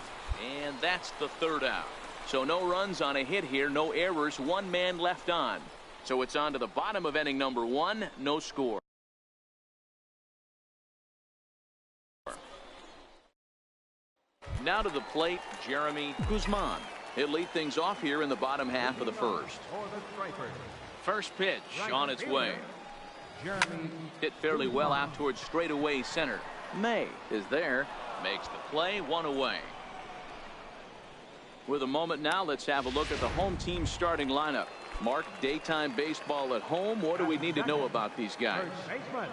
and that's the 3rd out. So no runs on a hit here, no errors, 1 man left on. So it's on to the bottom of inning number 1. No score. Now to the plate, Jeremy Guzman. He'll lead things off here in the bottom half of the first. First pitch on its way. Hit fairly well out towards straightaway center. May is there. Makes the play, 1 away. With a moment now, let's have a look at the home team starting lineup. Mark, daytime baseball at home. What do we need to know about these guys?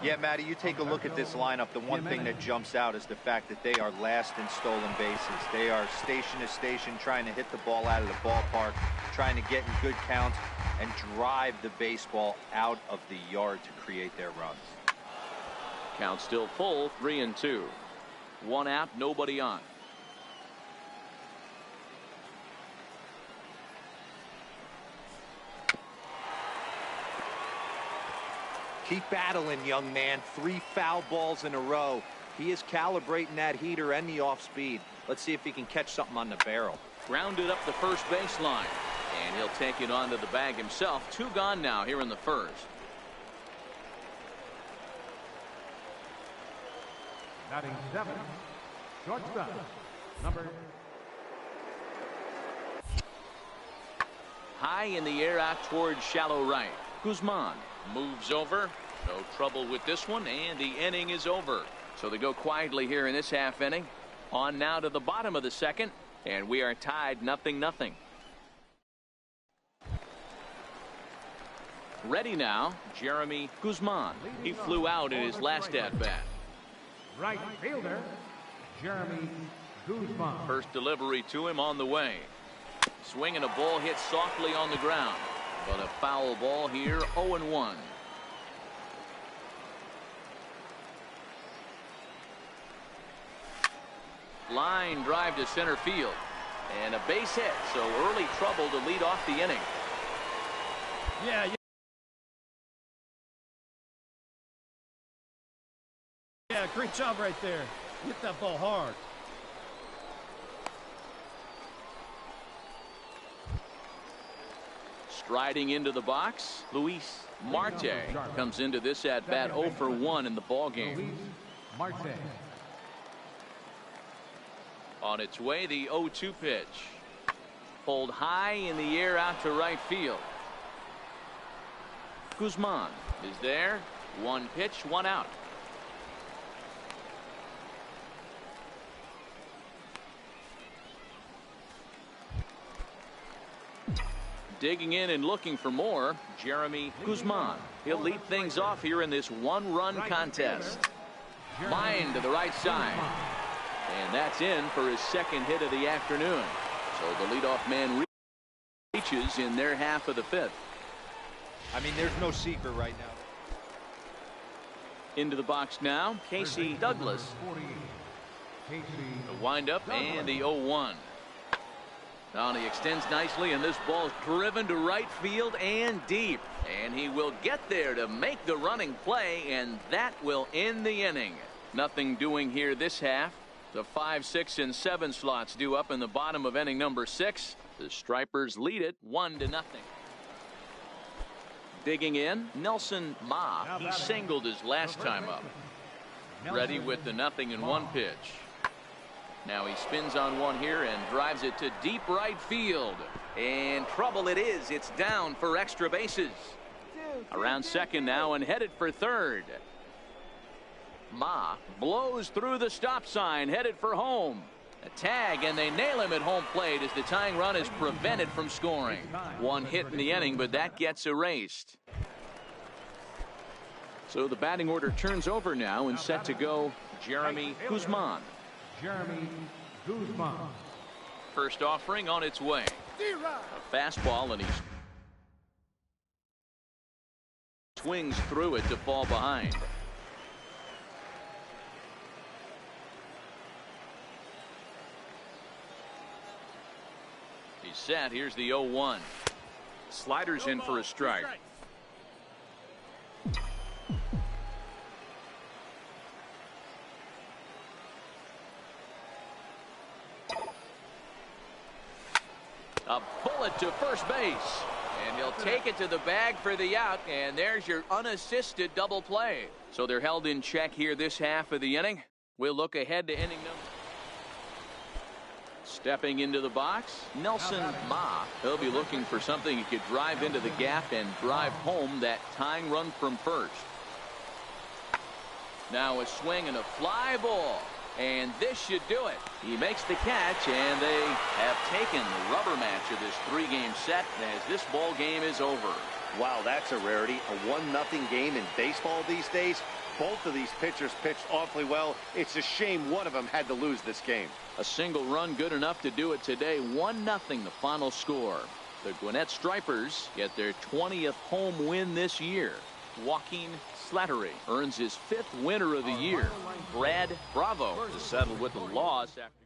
Yeah, Matty, you take a look at this lineup. The one thing that jumps out is the fact that they are last in stolen bases. They are station to station trying to hit the ball out of the ballpark, trying to get in good counts and drive the baseball out of the yard to create their runs. Count still full, 3-2. 1 out, nobody on. Keep battling, young man. 3 foul balls in a row. He is calibrating that heater and the off speed. Let's see if he can catch something on the barrel. Grounded up the first baseline, and he'll take it onto the bag himself. 2 gone now here in the first. Batting 7, shortstop, number. High in the air out towards shallow right. Guzman moves over. No trouble with this one, and the inning is over. So they go quietly here in this half inning. On now to the bottom of the second, and we are tied 0-0. Ready now, Jeremy Guzman. He flew out in his last at-bat. Right fielder, Jeremy Guzman. First delivery to him on the way. Swinging a ball hit softly on the ground. But a foul ball here, 0-1. Line drive to center field. And a base hit, so early trouble to lead off the inning. Yeah, great job right there. Hit that ball hard. Striding into the box, Luis Marte comes into this at-bat 0 for 1 in the ballgame. Luis Marte. On its way, the 0-2 pitch. Pulled high in the air out to right field. Guzman is there. 1 pitch, 1 out. Digging in and looking for more, Jeremy Guzman. He'll lead things off here in this 1-run contest. Line to the right side. And that's in for his second hit of the afternoon. So the leadoff man reaches in their half of the 5th. I mean, there's no secret right now. Into the box now, Casey Douglas. The windup and the 0-1. Now he extends nicely, and this ball's driven to right field and deep. And he will get there to make the running play, and that will end the inning. Nothing doing here this half. The 5, 6, and 7 slots due up in the bottom of inning number 6. The Stripers lead it 1-0. Digging in, Nelson Ma. He singled his last time up. Ready with the 0-1 pitch. Now he spins on one here and drives it to deep right field. And trouble it is. It's down for extra bases. Around second now and headed for third. Ma blows through the stop sign, headed for home. A tag, and they nail him at home plate as the tying run is prevented from scoring. 1 hit in the inning, but that gets erased. So the batting order turns over now, and set to go Jeremy Guzman. Jeremy Guzman. First offering on its way. A fastball, and he swings through it to fall behind. He's set. Here's the 0-1. Sliders in for a strike. A bullet to first base. And he'll take it to the bag for the out, and there's your unassisted double play. So they're held in check here this half of the inning. We'll look ahead to inning number. Stepping into the box, Nelson Ma. He'll be looking for something he could drive into the gap and drive home that tying run from first. Now a swing and a fly ball. And this should do it. He makes the catch, and they have taken the rubber match of this 3-game set as this ball game is over. Wow, that's a rarity. A 1-0 game in baseball these days. Both of these pitchers pitched awfully well. It's a shame one of them had to lose this game. A single run good enough to do it today. 1-0 the final score. The Gwinnett Stripers get their 20th home win this year. Joaquin Slattery earns his 5th winner of the year. Brad Bravo to settle with the loss after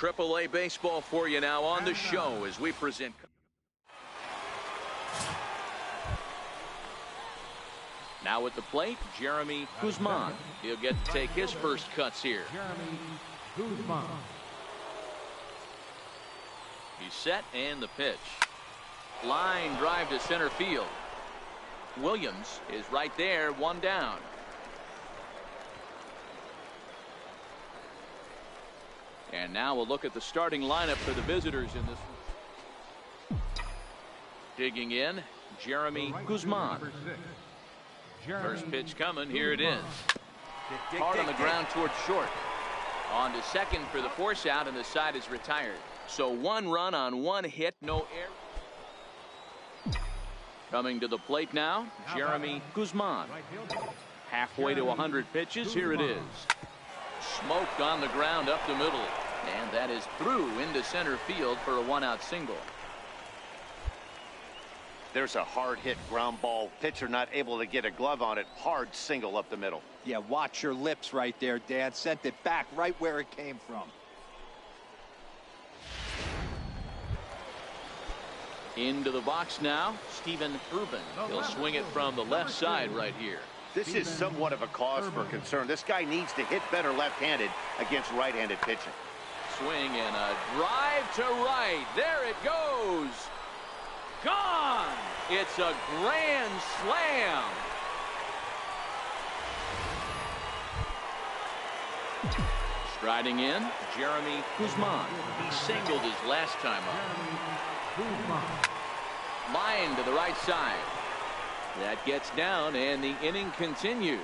AAA baseball for you now on the show as we present. Now at the plate, Jeremy Guzman. He'll get to take his first cuts here. Jeremy Guzman. He's set and the pitch. Line drive to center field. Williams is right there, one down. And now we'll look at the starting lineup for the visitors in this one. Digging in, Jeremy Guzman. First pitch coming, here it is. Hard on the ground towards short. On to second for the force out, and the side is retired. So one run on one hit, no error. Coming to the plate now, Jeremy Guzman. Halfway to 100 pitches, here it is. Smoked on the ground up the middle. And that is through into center field for a one-out single. There's a hard hit ground ball. Pitcher not able to get a glove on it. Hard single up the middle. Yeah, watch your lips right there, Dan. Sent it back right where it came from. Into the box now, Steven Urban. He'll swing it from the left side right here. This is somewhat of a cause for concern. This guy needs to hit better left-handed against right-handed pitching. Swing and a drive to right. There it goes. Gone. It's a grand slam. Striding in, Jeremy Guzman. He singled his last time up. Line to the right side. That gets down, and the inning continues.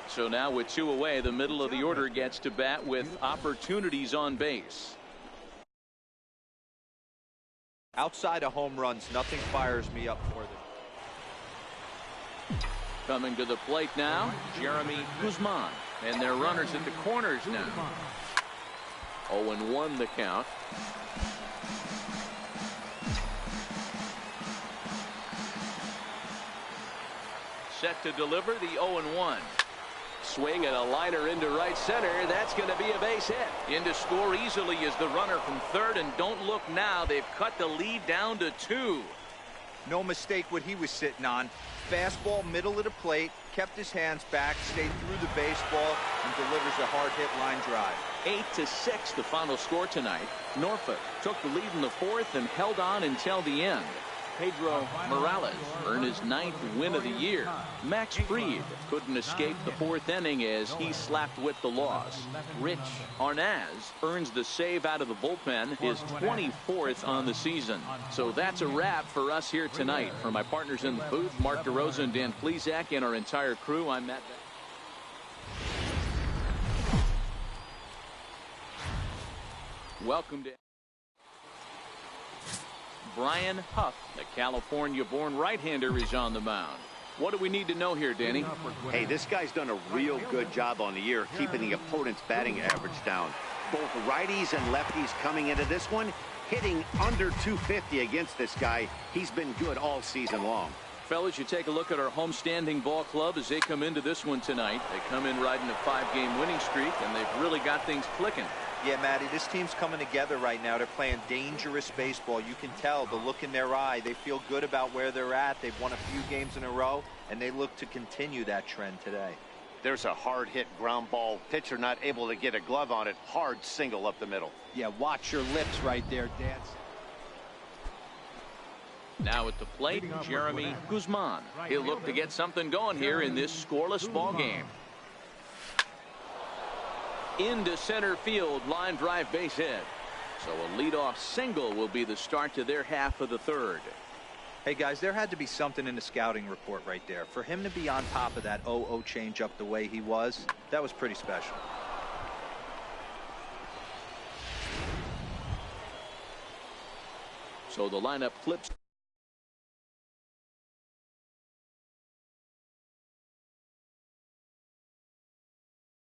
So now with two away, the middle of the order gets to bat with opportunities on base. Outside of home runs, nothing fires me up more than. Coming to the plate now, Jeremy Guzman. And their runners at the corners now. 0-1 the count. Set to deliver the 0-1. Swing and a liner into right center. That's going to be a base hit. In to score easily is the runner from third, and don't look now. They've cut the lead down to 2. No mistake what he was sitting on. Fastball middle of the plate, kept his hands back, stayed through the baseball, and delivers a hard hit line drive. 8-6 the final score tonight. Norfolk took the lead in the fourth and held on until the end. Pedro Morales earned his 9th win of the year. Max Fried couldn't escape the fourth inning as he slapped with the loss. Rich Arnaz earns the save out of the bullpen, his 24th on the season. So that's a wrap for us here tonight. For my partners in the booth, Mark DeRosa and Dan Plesac, and our entire crew, I'm Matt. Welcome to Brian Huff, the California-born right-hander, is on the mound. What do we need to know here, Danny? Hey, this guy's done a real good job on the year keeping the opponent's batting average down. Both righties and lefties coming into this one, hitting under 250 against this guy. He's been good all season long. Fellas, you take a look at our homestanding ball club as they come into this one tonight. They come in riding a 5-game winning streak, and they've really got things clicking. Yeah, Matty, this team's coming together right now. They're playing dangerous baseball. You can tell the look in their eye. They feel good about where they're at. They've won a few games in a row, and they look to continue that trend today. There's a hard hit ground ball. Pitcher not able to get a glove on it. Hard single up the middle. Yeah, watch your lips right there, Dan. Now at the plate, Jeremy Guzman. He'll look to get something going here in this scoreless ball game. Into center field, line drive, base hit. So a leadoff single will be the start to their half of the third. Hey guys, there had to be something in the scouting report right there. For him to be on top of that 0-0 changeup the way he was, that was pretty special. So the lineup flips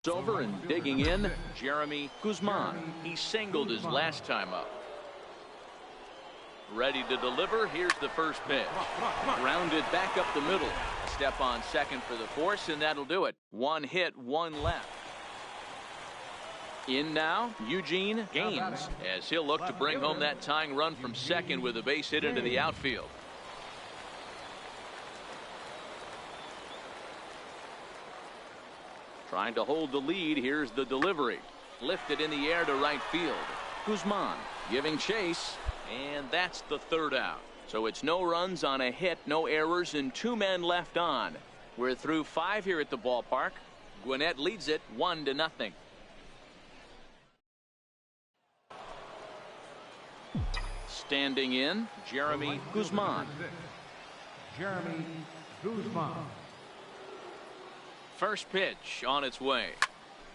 over, and digging in, Jeremy Guzman. He singled his last time up. Ready to deliver. Here's the first pitch. Grounded back up the middle. Step on second for the force, and that'll do it. One hit, one left. In now, Eugene Gaines, as he'll look to bring home that tying run from second with a base hit into the outfield. Trying to hold the lead. Here's the delivery. Lifted in the air to right field. Guzman giving chase, and that's the third out. So it's no runs on a hit, no errors, and 2 men left on. We're through 5 here at the ballpark. Gwinnett leads it 1-0. Standing in, Jeremy Guzman. Jeremy Guzman. First pitch on its way.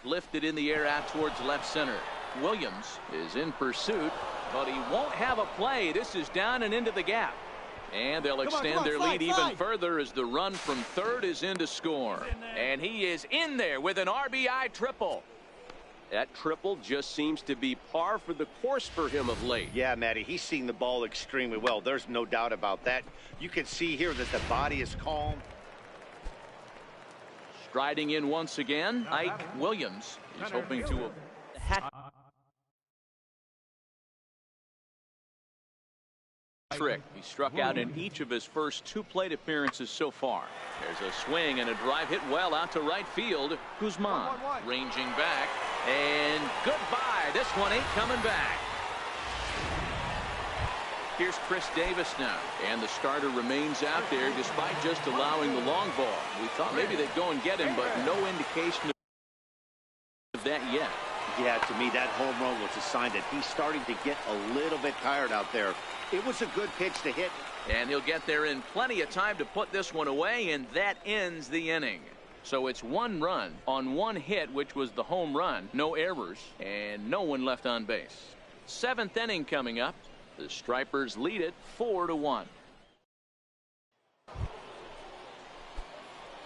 Lifted in the air out towards left center. Williams is in pursuit, but he won't have a play. This is down and into the gap. And they'll extend their lead even further as the run from third is in to score. And he is in there with an RBI triple. That triple just seems to be par for the course for him of late. Yeah, Matty, he's seeing the ball extremely well. There's no doubt about that. You can see here that the body is calm. Striding in once again, Ike Williams is hoping to hat trick. He struck out in each of his first 2 plate appearances so far. There's a swing and a drive hit well out to right field. Guzman ranging back, and goodbye. This one ain't coming back. Here's Chris Davis now, and the starter remains out there despite just allowing the long ball. We thought maybe they'd go and get him, but no indication of that yet. Yeah, to me, that home run was a sign that he's starting to get a little bit tired out there. It was a good pitch to hit. And he'll get there in plenty of time to put this one away, and that ends the inning. So it's 1 run on 1 hit, which was the home run. No errors, and no one left on base. 7th inning coming up. The Stripers lead it 4-1.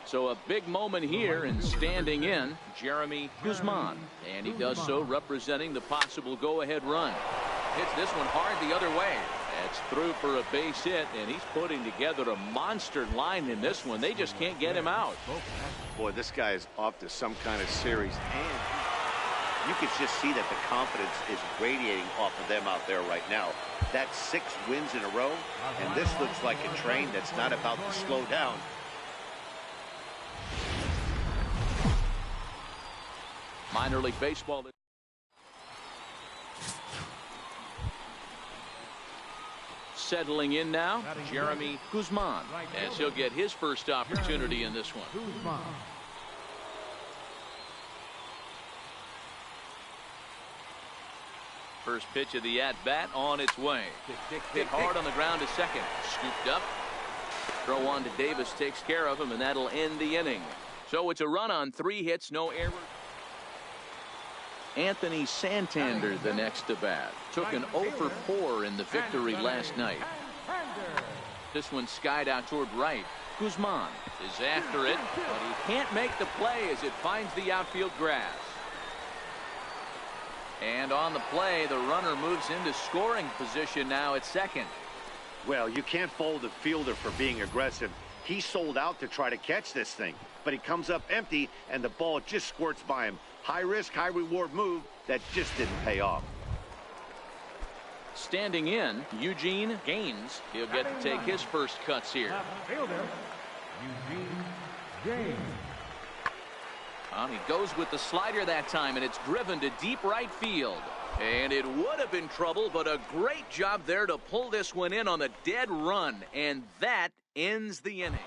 So a big moment here, and standing in, Jeremy Guzman. And he does so representing the possible go-ahead run. Hits this one hard the other way. That's through for a base hit, and he's putting together a monster line in this one. They just can't get him out. Boy, this guy is off to some kind of series, and you can just see that the confidence is radiating off of them out there right now. That's 6 wins in a row, and this looks like a train that's not about to slow down. Minor League Baseball. Settling in now, Jeremy Guzman, as he'll get his first opportunity in this one. First pitch of the at-bat on its way. Hit hard on the ground to second. Scooped up. Throw on to Davis takes care of him, and that'll end the inning. So it's a run on 3 hits, no errors. Anthony Santander, the next to bat, took an 0 for 4 in the victory last night. This one skied out toward right. Guzman is after it, but he can't make the play as it finds the outfield grass. And on the play, the runner moves into scoring position now at second. Well, you can't fault the fielder for being aggressive. He sold out to try to catch this thing, but he comes up empty, and the ball just squirts by him. High risk, high reward move that just didn't pay off. Standing in, Eugene Gaines. He'll get to take his first cuts here. Fielder, Eugene Gaines. He goes with the slider that time, and it's driven to deep right field. And it would have been trouble, but a great job there to pull this one in on the dead run, and that ends the inning.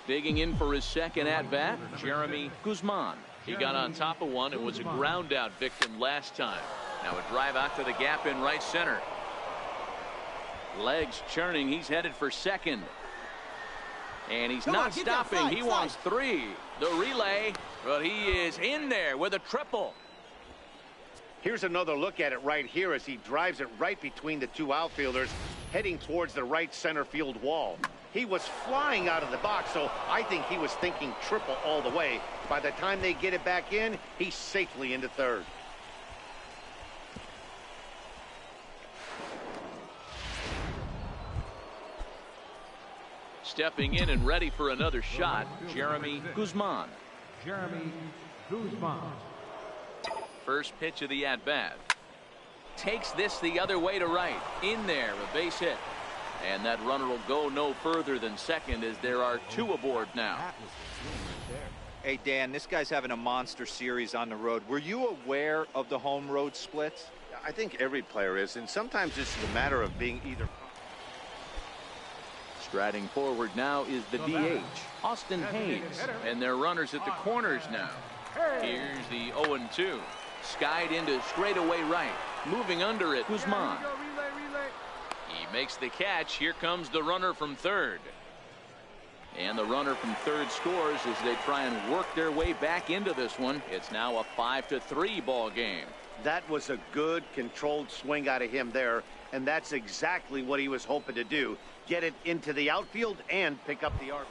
Digging in for his second at-bat, Jeremy Guzman. He got on top of one and was a ground-out victim last time. Now a drive out to the gap in right center. Legs churning. He's headed for second. And he's not stopping. He wants 3. The relay, but he is in there with a triple. Here's another look at it right here as he drives it right between the 2 outfielders, heading towards the right center field wall. He was flying out of the box, so I think he was thinking triple all the way. By the time they get it back in, he's safely into third. Stepping in and ready for another shot, Jeremy Guzman. Jeremy Guzman. First pitch of the at-bat. Takes this the other way to right. In there, a base hit. And that runner will go no further than second as there are two aboard now. Hey, Dan, this guy's having a monster series on the road. Were you aware of the home road splits? I think every player is, and sometimes it's a matter of being either. Striding forward now is the DH, Austin Hayes, and their runners at the corners now. Here's the 0-2. Skied into straightaway right. Moving under it, Guzman. He makes the catch. Here comes the runner from third. And the runner from third scores as they try and work their way back into this one. It's now a 5-3 ball game. That was a good controlled swing out of him there, and that's exactly what he was hoping to do. Get it into the outfield and pick up the arc.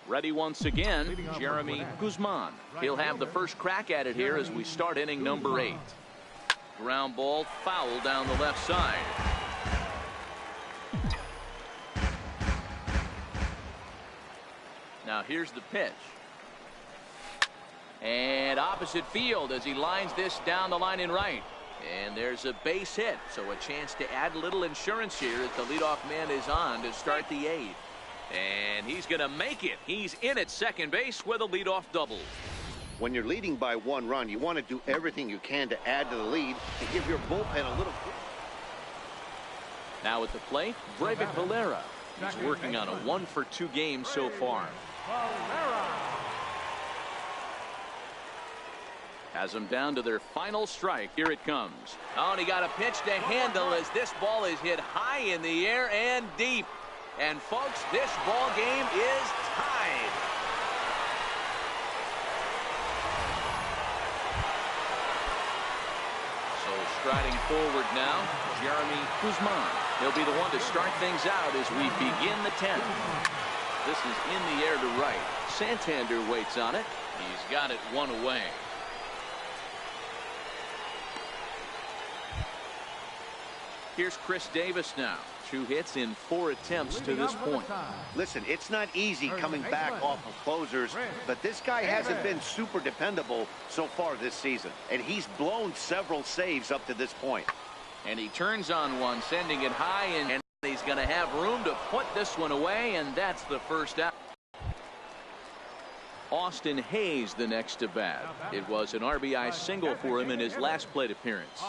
Ready once again, Jeremy Guzman. He'll have the first crack at it here as we start inning number 8. Ground ball foul down the left side. Now here's the pitch. And opposite field as he lines this down the line in right. And there's a base hit, so a chance to add a little insurance here as the leadoff man is on to start the 8th. And he's going to make it. He's in at second base with a leadoff double. When you're leading by 1 run, you want to do everything you can to add to the lead and give your bullpen a little. Now at the plate, Breivik Valera. He's working on a 1-for-2 game so far. Has them down to their final strike. Here it comes. Oh, and he got a pitch to handle as this ball is hit high in the air and deep. And folks, this ball game is tied. So striding forward now, Jeremy Guzman. He'll be the one to start things out as we begin the 10th. This is in the air to right. Santander waits on it. He's got it 1 away. Here's Chris Davis now. 2 hits in 4 attempts to this point. Listen, it's not easy coming back off of closers, but this guy hasn't been super dependable so far this season, and he's blown several saves up to this point. And he turns on one, sending it high, and he's going to have room to put this one away, and that's the first out. Austin Hayes the next to bat. It was an RBI single for him in his last plate appearance.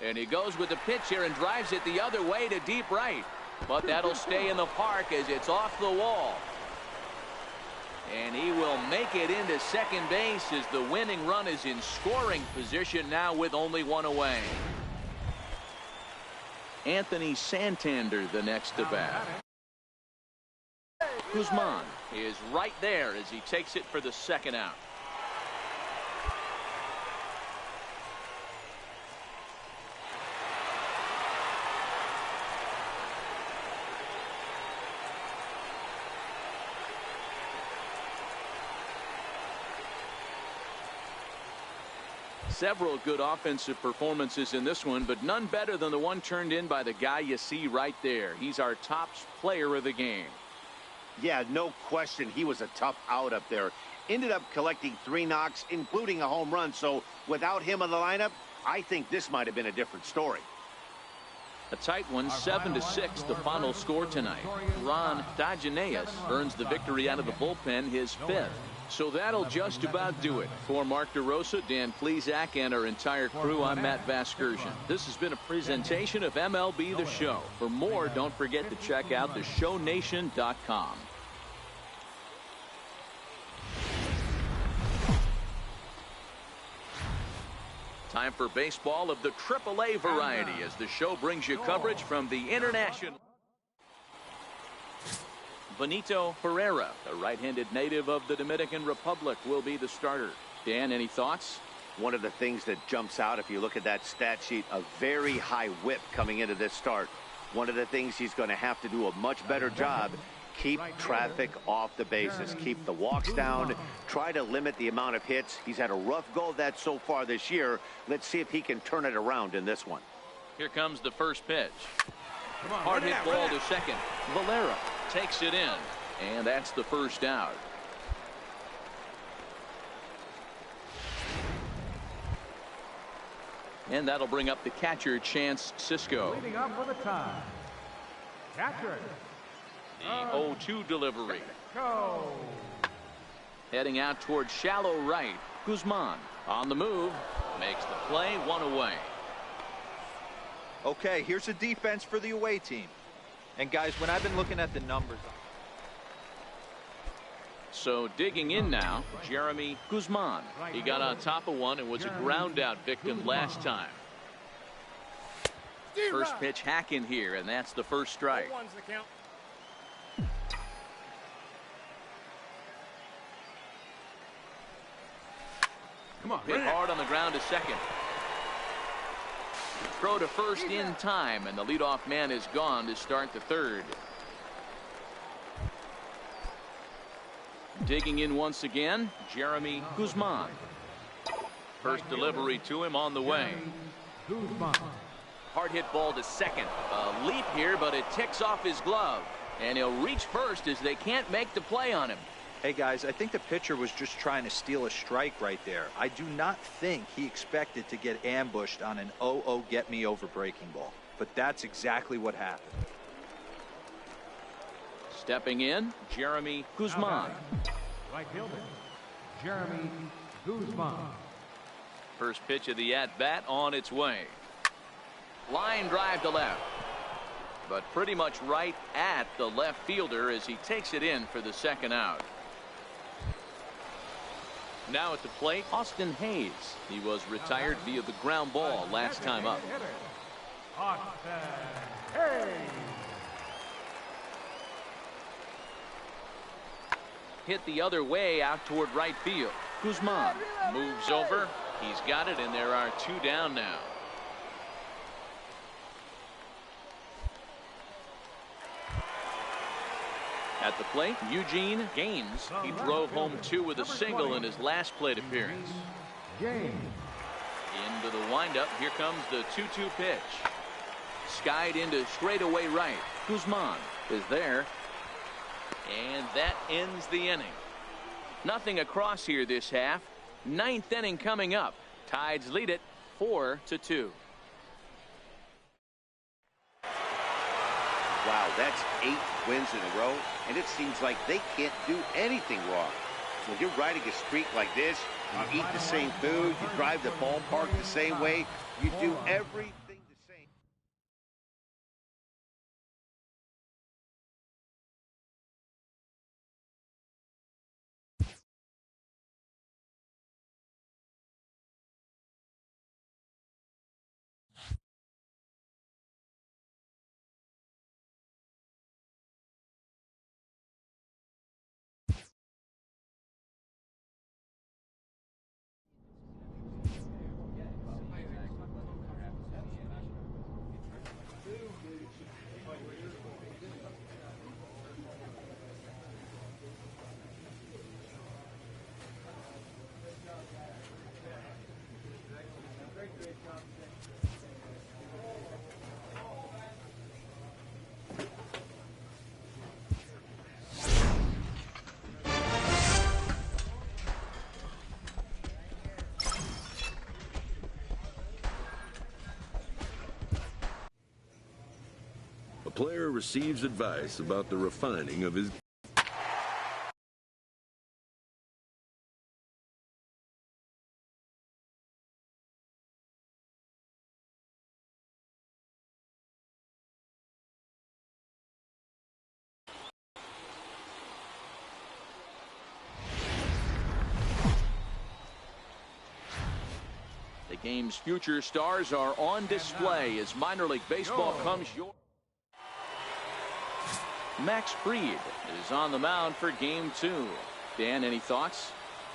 And he goes with the pitch here and drives it the other way to deep right. But that'll stay in the park as it's off the wall. And he will make it into second base as the winning run is in scoring position now with only 1 away. Anthony Santander the next to bat. Guzman is right there as he takes it for the second out. Several good offensive performances in this one, but none better than the one turned in by the guy you see right there. He's our top player of the game. Yeah, no question. He was a tough out up there. Ended up collecting 3 knocks, including a home run. So without him in the lineup, I think this might have been a different story. A tight one, 7-6, the final score tonight. Ron Dageneas earns the victory out of the bullpen, his 5th. So that'll just about do it. For Mark DeRosa, Dan Plesac, and our entire crew, I'm Matt Vasgersian. This has been a presentation of MLB The Show. For more, don't forget to check out theshownation.com. Time for baseball of the AAA variety as the show brings you coverage from the international. Benito Ferreira, the right-handed native of the Dominican Republic, will be the starter. Dan, any thoughts? One of the things that jumps out if you look at that stat sheet, a very high whip coming into this start. One of the things he's going to have to do a much better job, keep traffic off the bases, keep the walks down, try to limit the amount of hits. He's had a rough go of that so far this year. Let's see if he can turn it around in this one. Here comes the first pitch. Hard hit ball to second. Valera takes it in, and that's the first out. And that'll bring up the catcher, Chance Sisco. Leading up for the time. Catcher. The 0-2 delivery. Go. Heading out towards shallow right. Guzman on the move. Makes the play, one away. Okay, here's a defense for the away team. And guys, when I've been looking at the numbers. So digging in now, Jeremy Guzman. He got on top of one and was a ground out victim last time. First pitch hack in here, and that's the first strike. Come on, Hit hard on the ground to second. Throw to first in time, and the leadoff man is gone to start the third. Digging in once again, Jeremy Guzman. First delivery to him on the way. Hard hit ball to second. A leap here, but it ticks off his glove. And he'll reach first as they can't make the play on him. Hey guys, I think the pitcher was just trying to steal a strike right there. I do not think he expected to get ambushed on an 0-0 get me over breaking ball. But that's exactly what happened. Stepping in, Jeremy Guzman. Right fielder, Jeremy Guzman. First pitch of the at-bat on its way. Line drive to left. But pretty much right at the left fielder as he takes it in for the second out. Now at the plate, Austin Hayes. He was retired via the ground ball last time up. Austin Hayes. Hit the other way out toward right field. Guzman moves over. He's got it, and there are two down now. At the plate, Eugene Gaines. He drove home two with a single in his last plate appearance. Gaines. Into the windup. Here comes the 2-2 pitch. Skied into straightaway right. Guzman is there. And that ends the inning. Nothing across here this half. Ninth inning coming up. Tides lead it 4-2. Wow, that's 8 wins in a row, and it seems like they can't do anything wrong. When you're riding a streak like this, you eat the same food, you drive the ballpark the same way, you do everything the same. A player receives advice about the refining of his The game's future stars are on display as minor league baseball comes your. Max Fried is on the mound for game 2. Dan, any thoughts?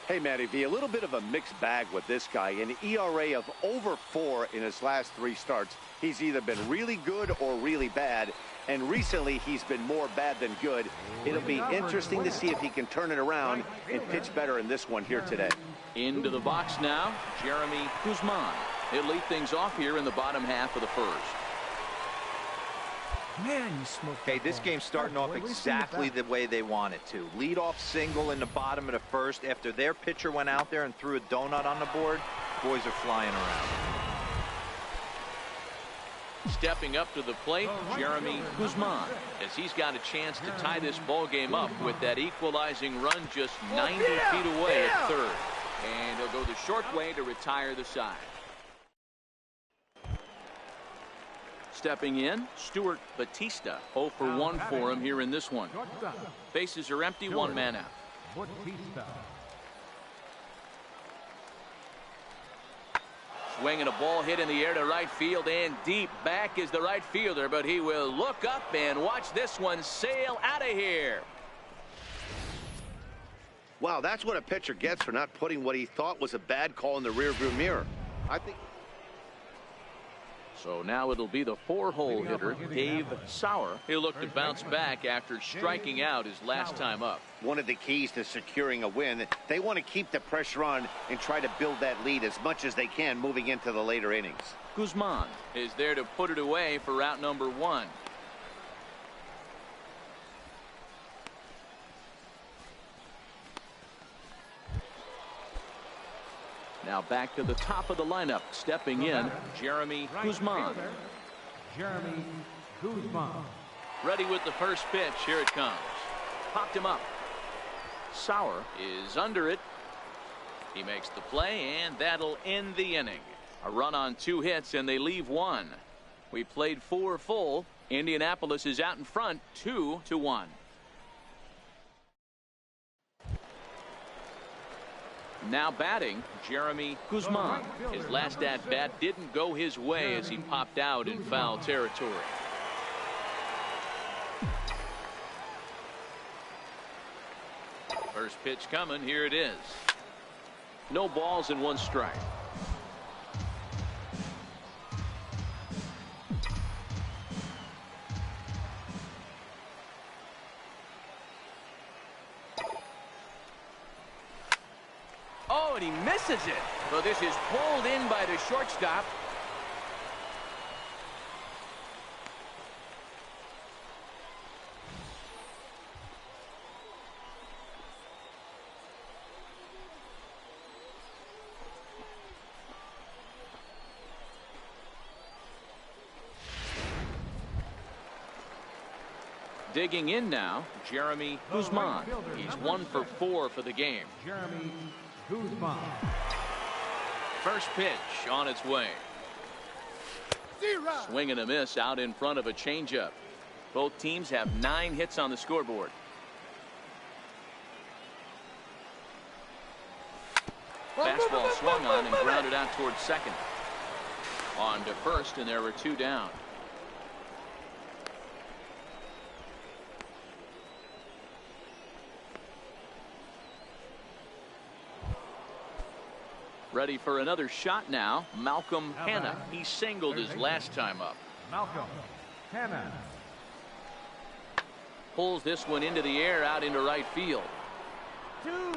Hey, Matty V, a little bit of a mixed bag with this guy. An ERA of over 4 in his last 3 starts. He's either been really good or really bad, and recently he's been more bad than good. It'll be interesting to see if he can turn it around and pitch better in this one here today. Into the box now, Jeremy Guzman. He'll lead things off here in the bottom half of the first. Man, you smoked. Hey, this game's starting off exactly the way they want it to. Lead off single in the bottom of the first after their pitcher went out there and threw a donut on the board. Boys are flying around. Stepping up to the plate, Jeremy Guzman, as he's got a chance to tie this ball game up with that equalizing run just 90 feet away at third. And he'll go the short way to retire the side. Stepping in, Stuart Batista, 0 for 1 for him here in this one. Bases are empty, one man out. Swinging a ball hit in the air to right field, and deep back is the right fielder, but he will look up and watch this one sail out of here. Wow, that's what a pitcher gets for not putting what he thought was a bad call in the rearview mirror. I think. So now it'll be the 4-hole hitter, Dave Sauer. He'll look to bounce back after striking out his last time up. One of the keys to securing a win, they want to keep the pressure on and try to build that lead as much as they can moving into the later innings. Guzman is there to put it away for out number 1. Now back to the top of the lineup, stepping in, Jeremy Guzman. Jeremy Guzman. Ready with the first pitch. Here it comes. Popped him up. Sauer is under it. He makes the play, and that'll end the inning. A run on 2 hits, and they leave 1. We played 4 full. Indianapolis is out in front, 2-1. Now batting, Jeremy Guzman. His last at-bat didn't go his way as he popped out in foul territory. First pitch coming. Here it is. No balls and 1 strike. Oh, and he misses it. Well, this is pulled in by the shortstop. Digging in now, Jeremy Guzman. He's 1 for 4 for the game. Jeremy Guzman. First pitch on its way. Swing and a miss out in front of a changeup. Both teams have 9 hits on the scoreboard. Fastball swung on and grounded out towards second. On to first, and there were 2 down. Ready for another shot now, Malcolm Hanna. He singled his last time up. Malcolm Hanna. Pulls this one into the air out into right field.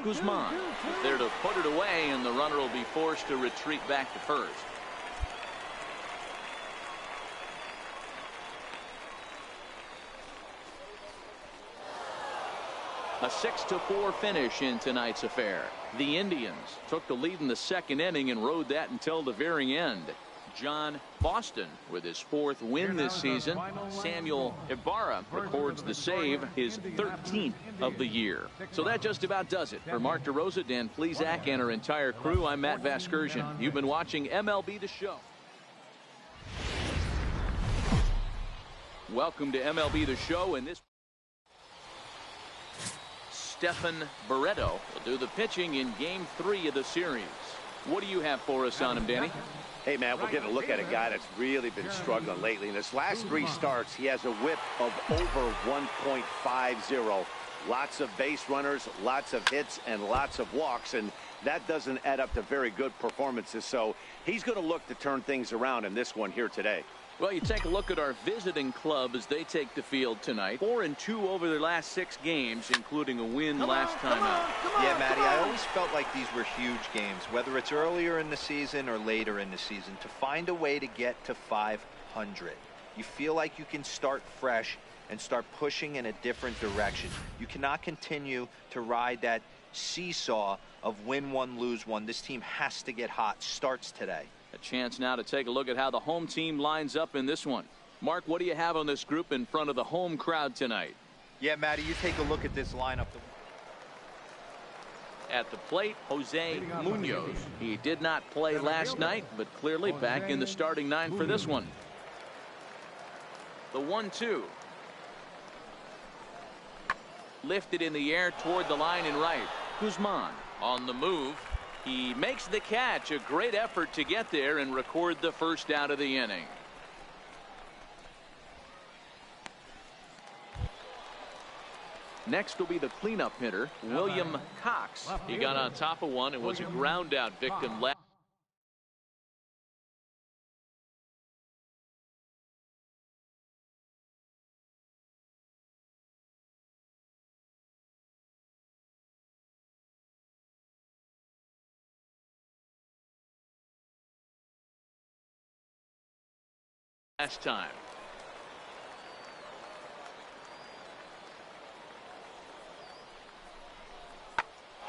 Guzman is there to put it away, and the runner will be forced to retreat back to first. A 6-4 finish in tonight's affair. The Indians took the lead in the second inning and rode that until the very end. John Boston with his 4th win this season. Samuel Ibarra records the save, his 13th of the year. So that just about does it. For Mark DeRosa, Dan Plesac, and our entire crew, I'm Matt Vasgersian. You've been watching MLB The Show. Welcome to MLB The Show, and this Stephen Barreto will do the pitching in Game 3 of the series. What do you have for us on him, Danny? Hey, man, we're getting a look at a guy that's really been struggling lately. In his last 3 starts, he has a whip of over 1.50. Lots of base runners, lots of hits, and lots of walks, and that doesn't add up to very good performances. So he's going to look to turn things around in this one here today. Well, you take a look at our visiting club as they take the field tonight. 4-2 over their last 6 games, including a win last time out. Yeah, Matty, I always felt like these were huge games, whether it's earlier in the season or later in the season, to find a way to get to 500. You feel like you can start fresh and start pushing in a different direction. You cannot continue to ride that seesaw of win one, lose one. This team has to get hot. Starts today. A chance now to take a look at how the home team lines up in this one. Mark, what do you have on this group in front of the home crowd tonight? Yeah, Matty, you take a look at this lineup. At the plate, Jose Munoz. He did not play last night, but clearly back in the starting nine for this one. The 1-2. Lifted in the air toward the line in right. Guzman on the move. He makes the catch. A great effort to get there and record the first out of the inning. Next will be the cleanup hitter, William Cox. He got on top of one and was a ground out victim last. Time.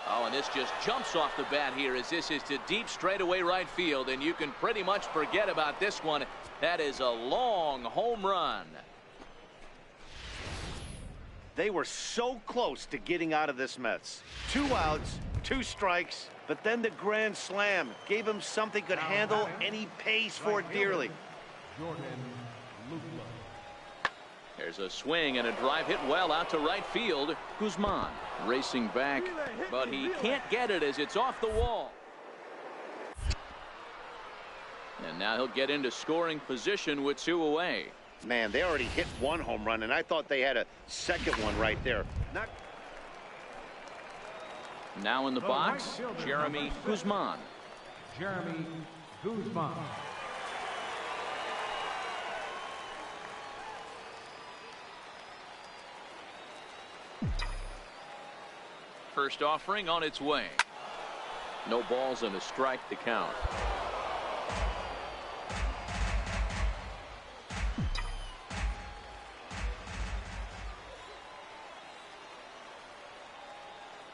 Oh, and this just jumps off the bat here as this is to deep straightaway right field, and you can pretty much forget about this one. That is a long home run. They were so close to getting out of this mess. 2 outs, 2 strikes, but then the grand slam gave him something could handle, and he pays for it dearly. There's a swing and a drive hit well out to right field. Guzman racing back, but he can't get it as it's off the wall. And now he'll get into scoring position with 2 away. Man, they already hit 1 home run, and I thought they had a second one right there. Now in the box, Jeremy Guzman. Jeremy Guzman. First offering on its way. No balls and a strike to count.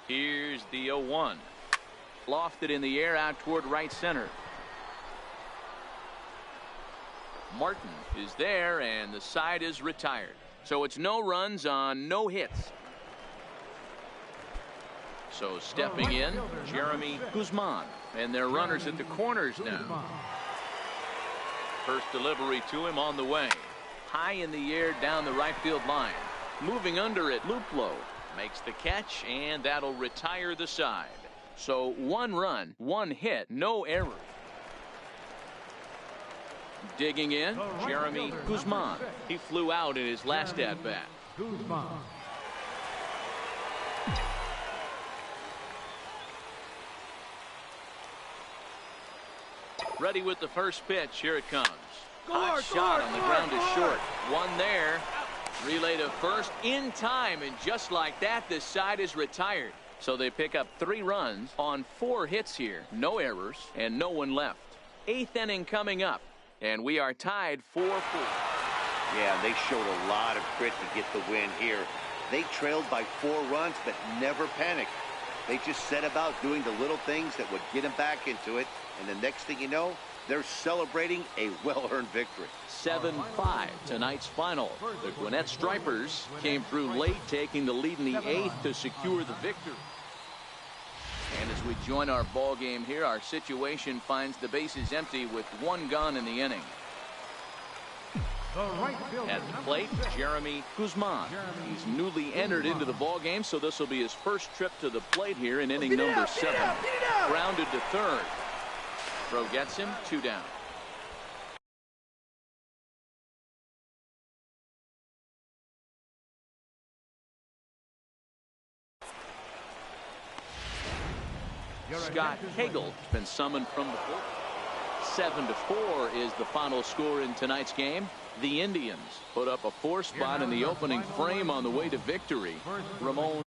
Here's the 0-1. Lofted in the air out toward right center. Martin is there, and the side is retired. So it's no runs on no hits. So stepping in, Jeremy Guzman, and their runners at the corners now. First delivery to him on the way. High in the air down the right field line. Moving under it, Luplow makes the catch, and that'll retire the side. So 1 run, 1 hit, no error. Digging in, Jeremy Guzman. He flew out in his last at-bat. Guzman. Ready with the first pitch. Here it comes. Hot shot on the ground is short. 1 there. Relay to first in time, and just like that, this side is retired. So they pick up 3 runs on 4 hits here. No errors and no one left. 8th inning coming up, and we are tied 4-4. Yeah, they showed a lot of grit to get the win here. They trailed by 4 runs, but never panicked. They just set about doing the little things that would get them back into it, and the next thing you know, they're celebrating a well-earned victory. 7-5 tonight's final. The Gwinnett Stripers came through late, taking the lead in the 8th to secure the victory. And as we join our ball game here, our situation finds the bases empty with 1 gone in the inning. At the plate, Jeremy Guzman. He's newly entered into the ball game, so this will be his first trip to the plate here in inning number 7. Grounded to third. Throw gets him, 2 down. Scott Hagel's been summoned from the court. 7-4 is the final score in tonight's game. The Indians put up a 4 spot in the opening frame on the way to victory. Ramon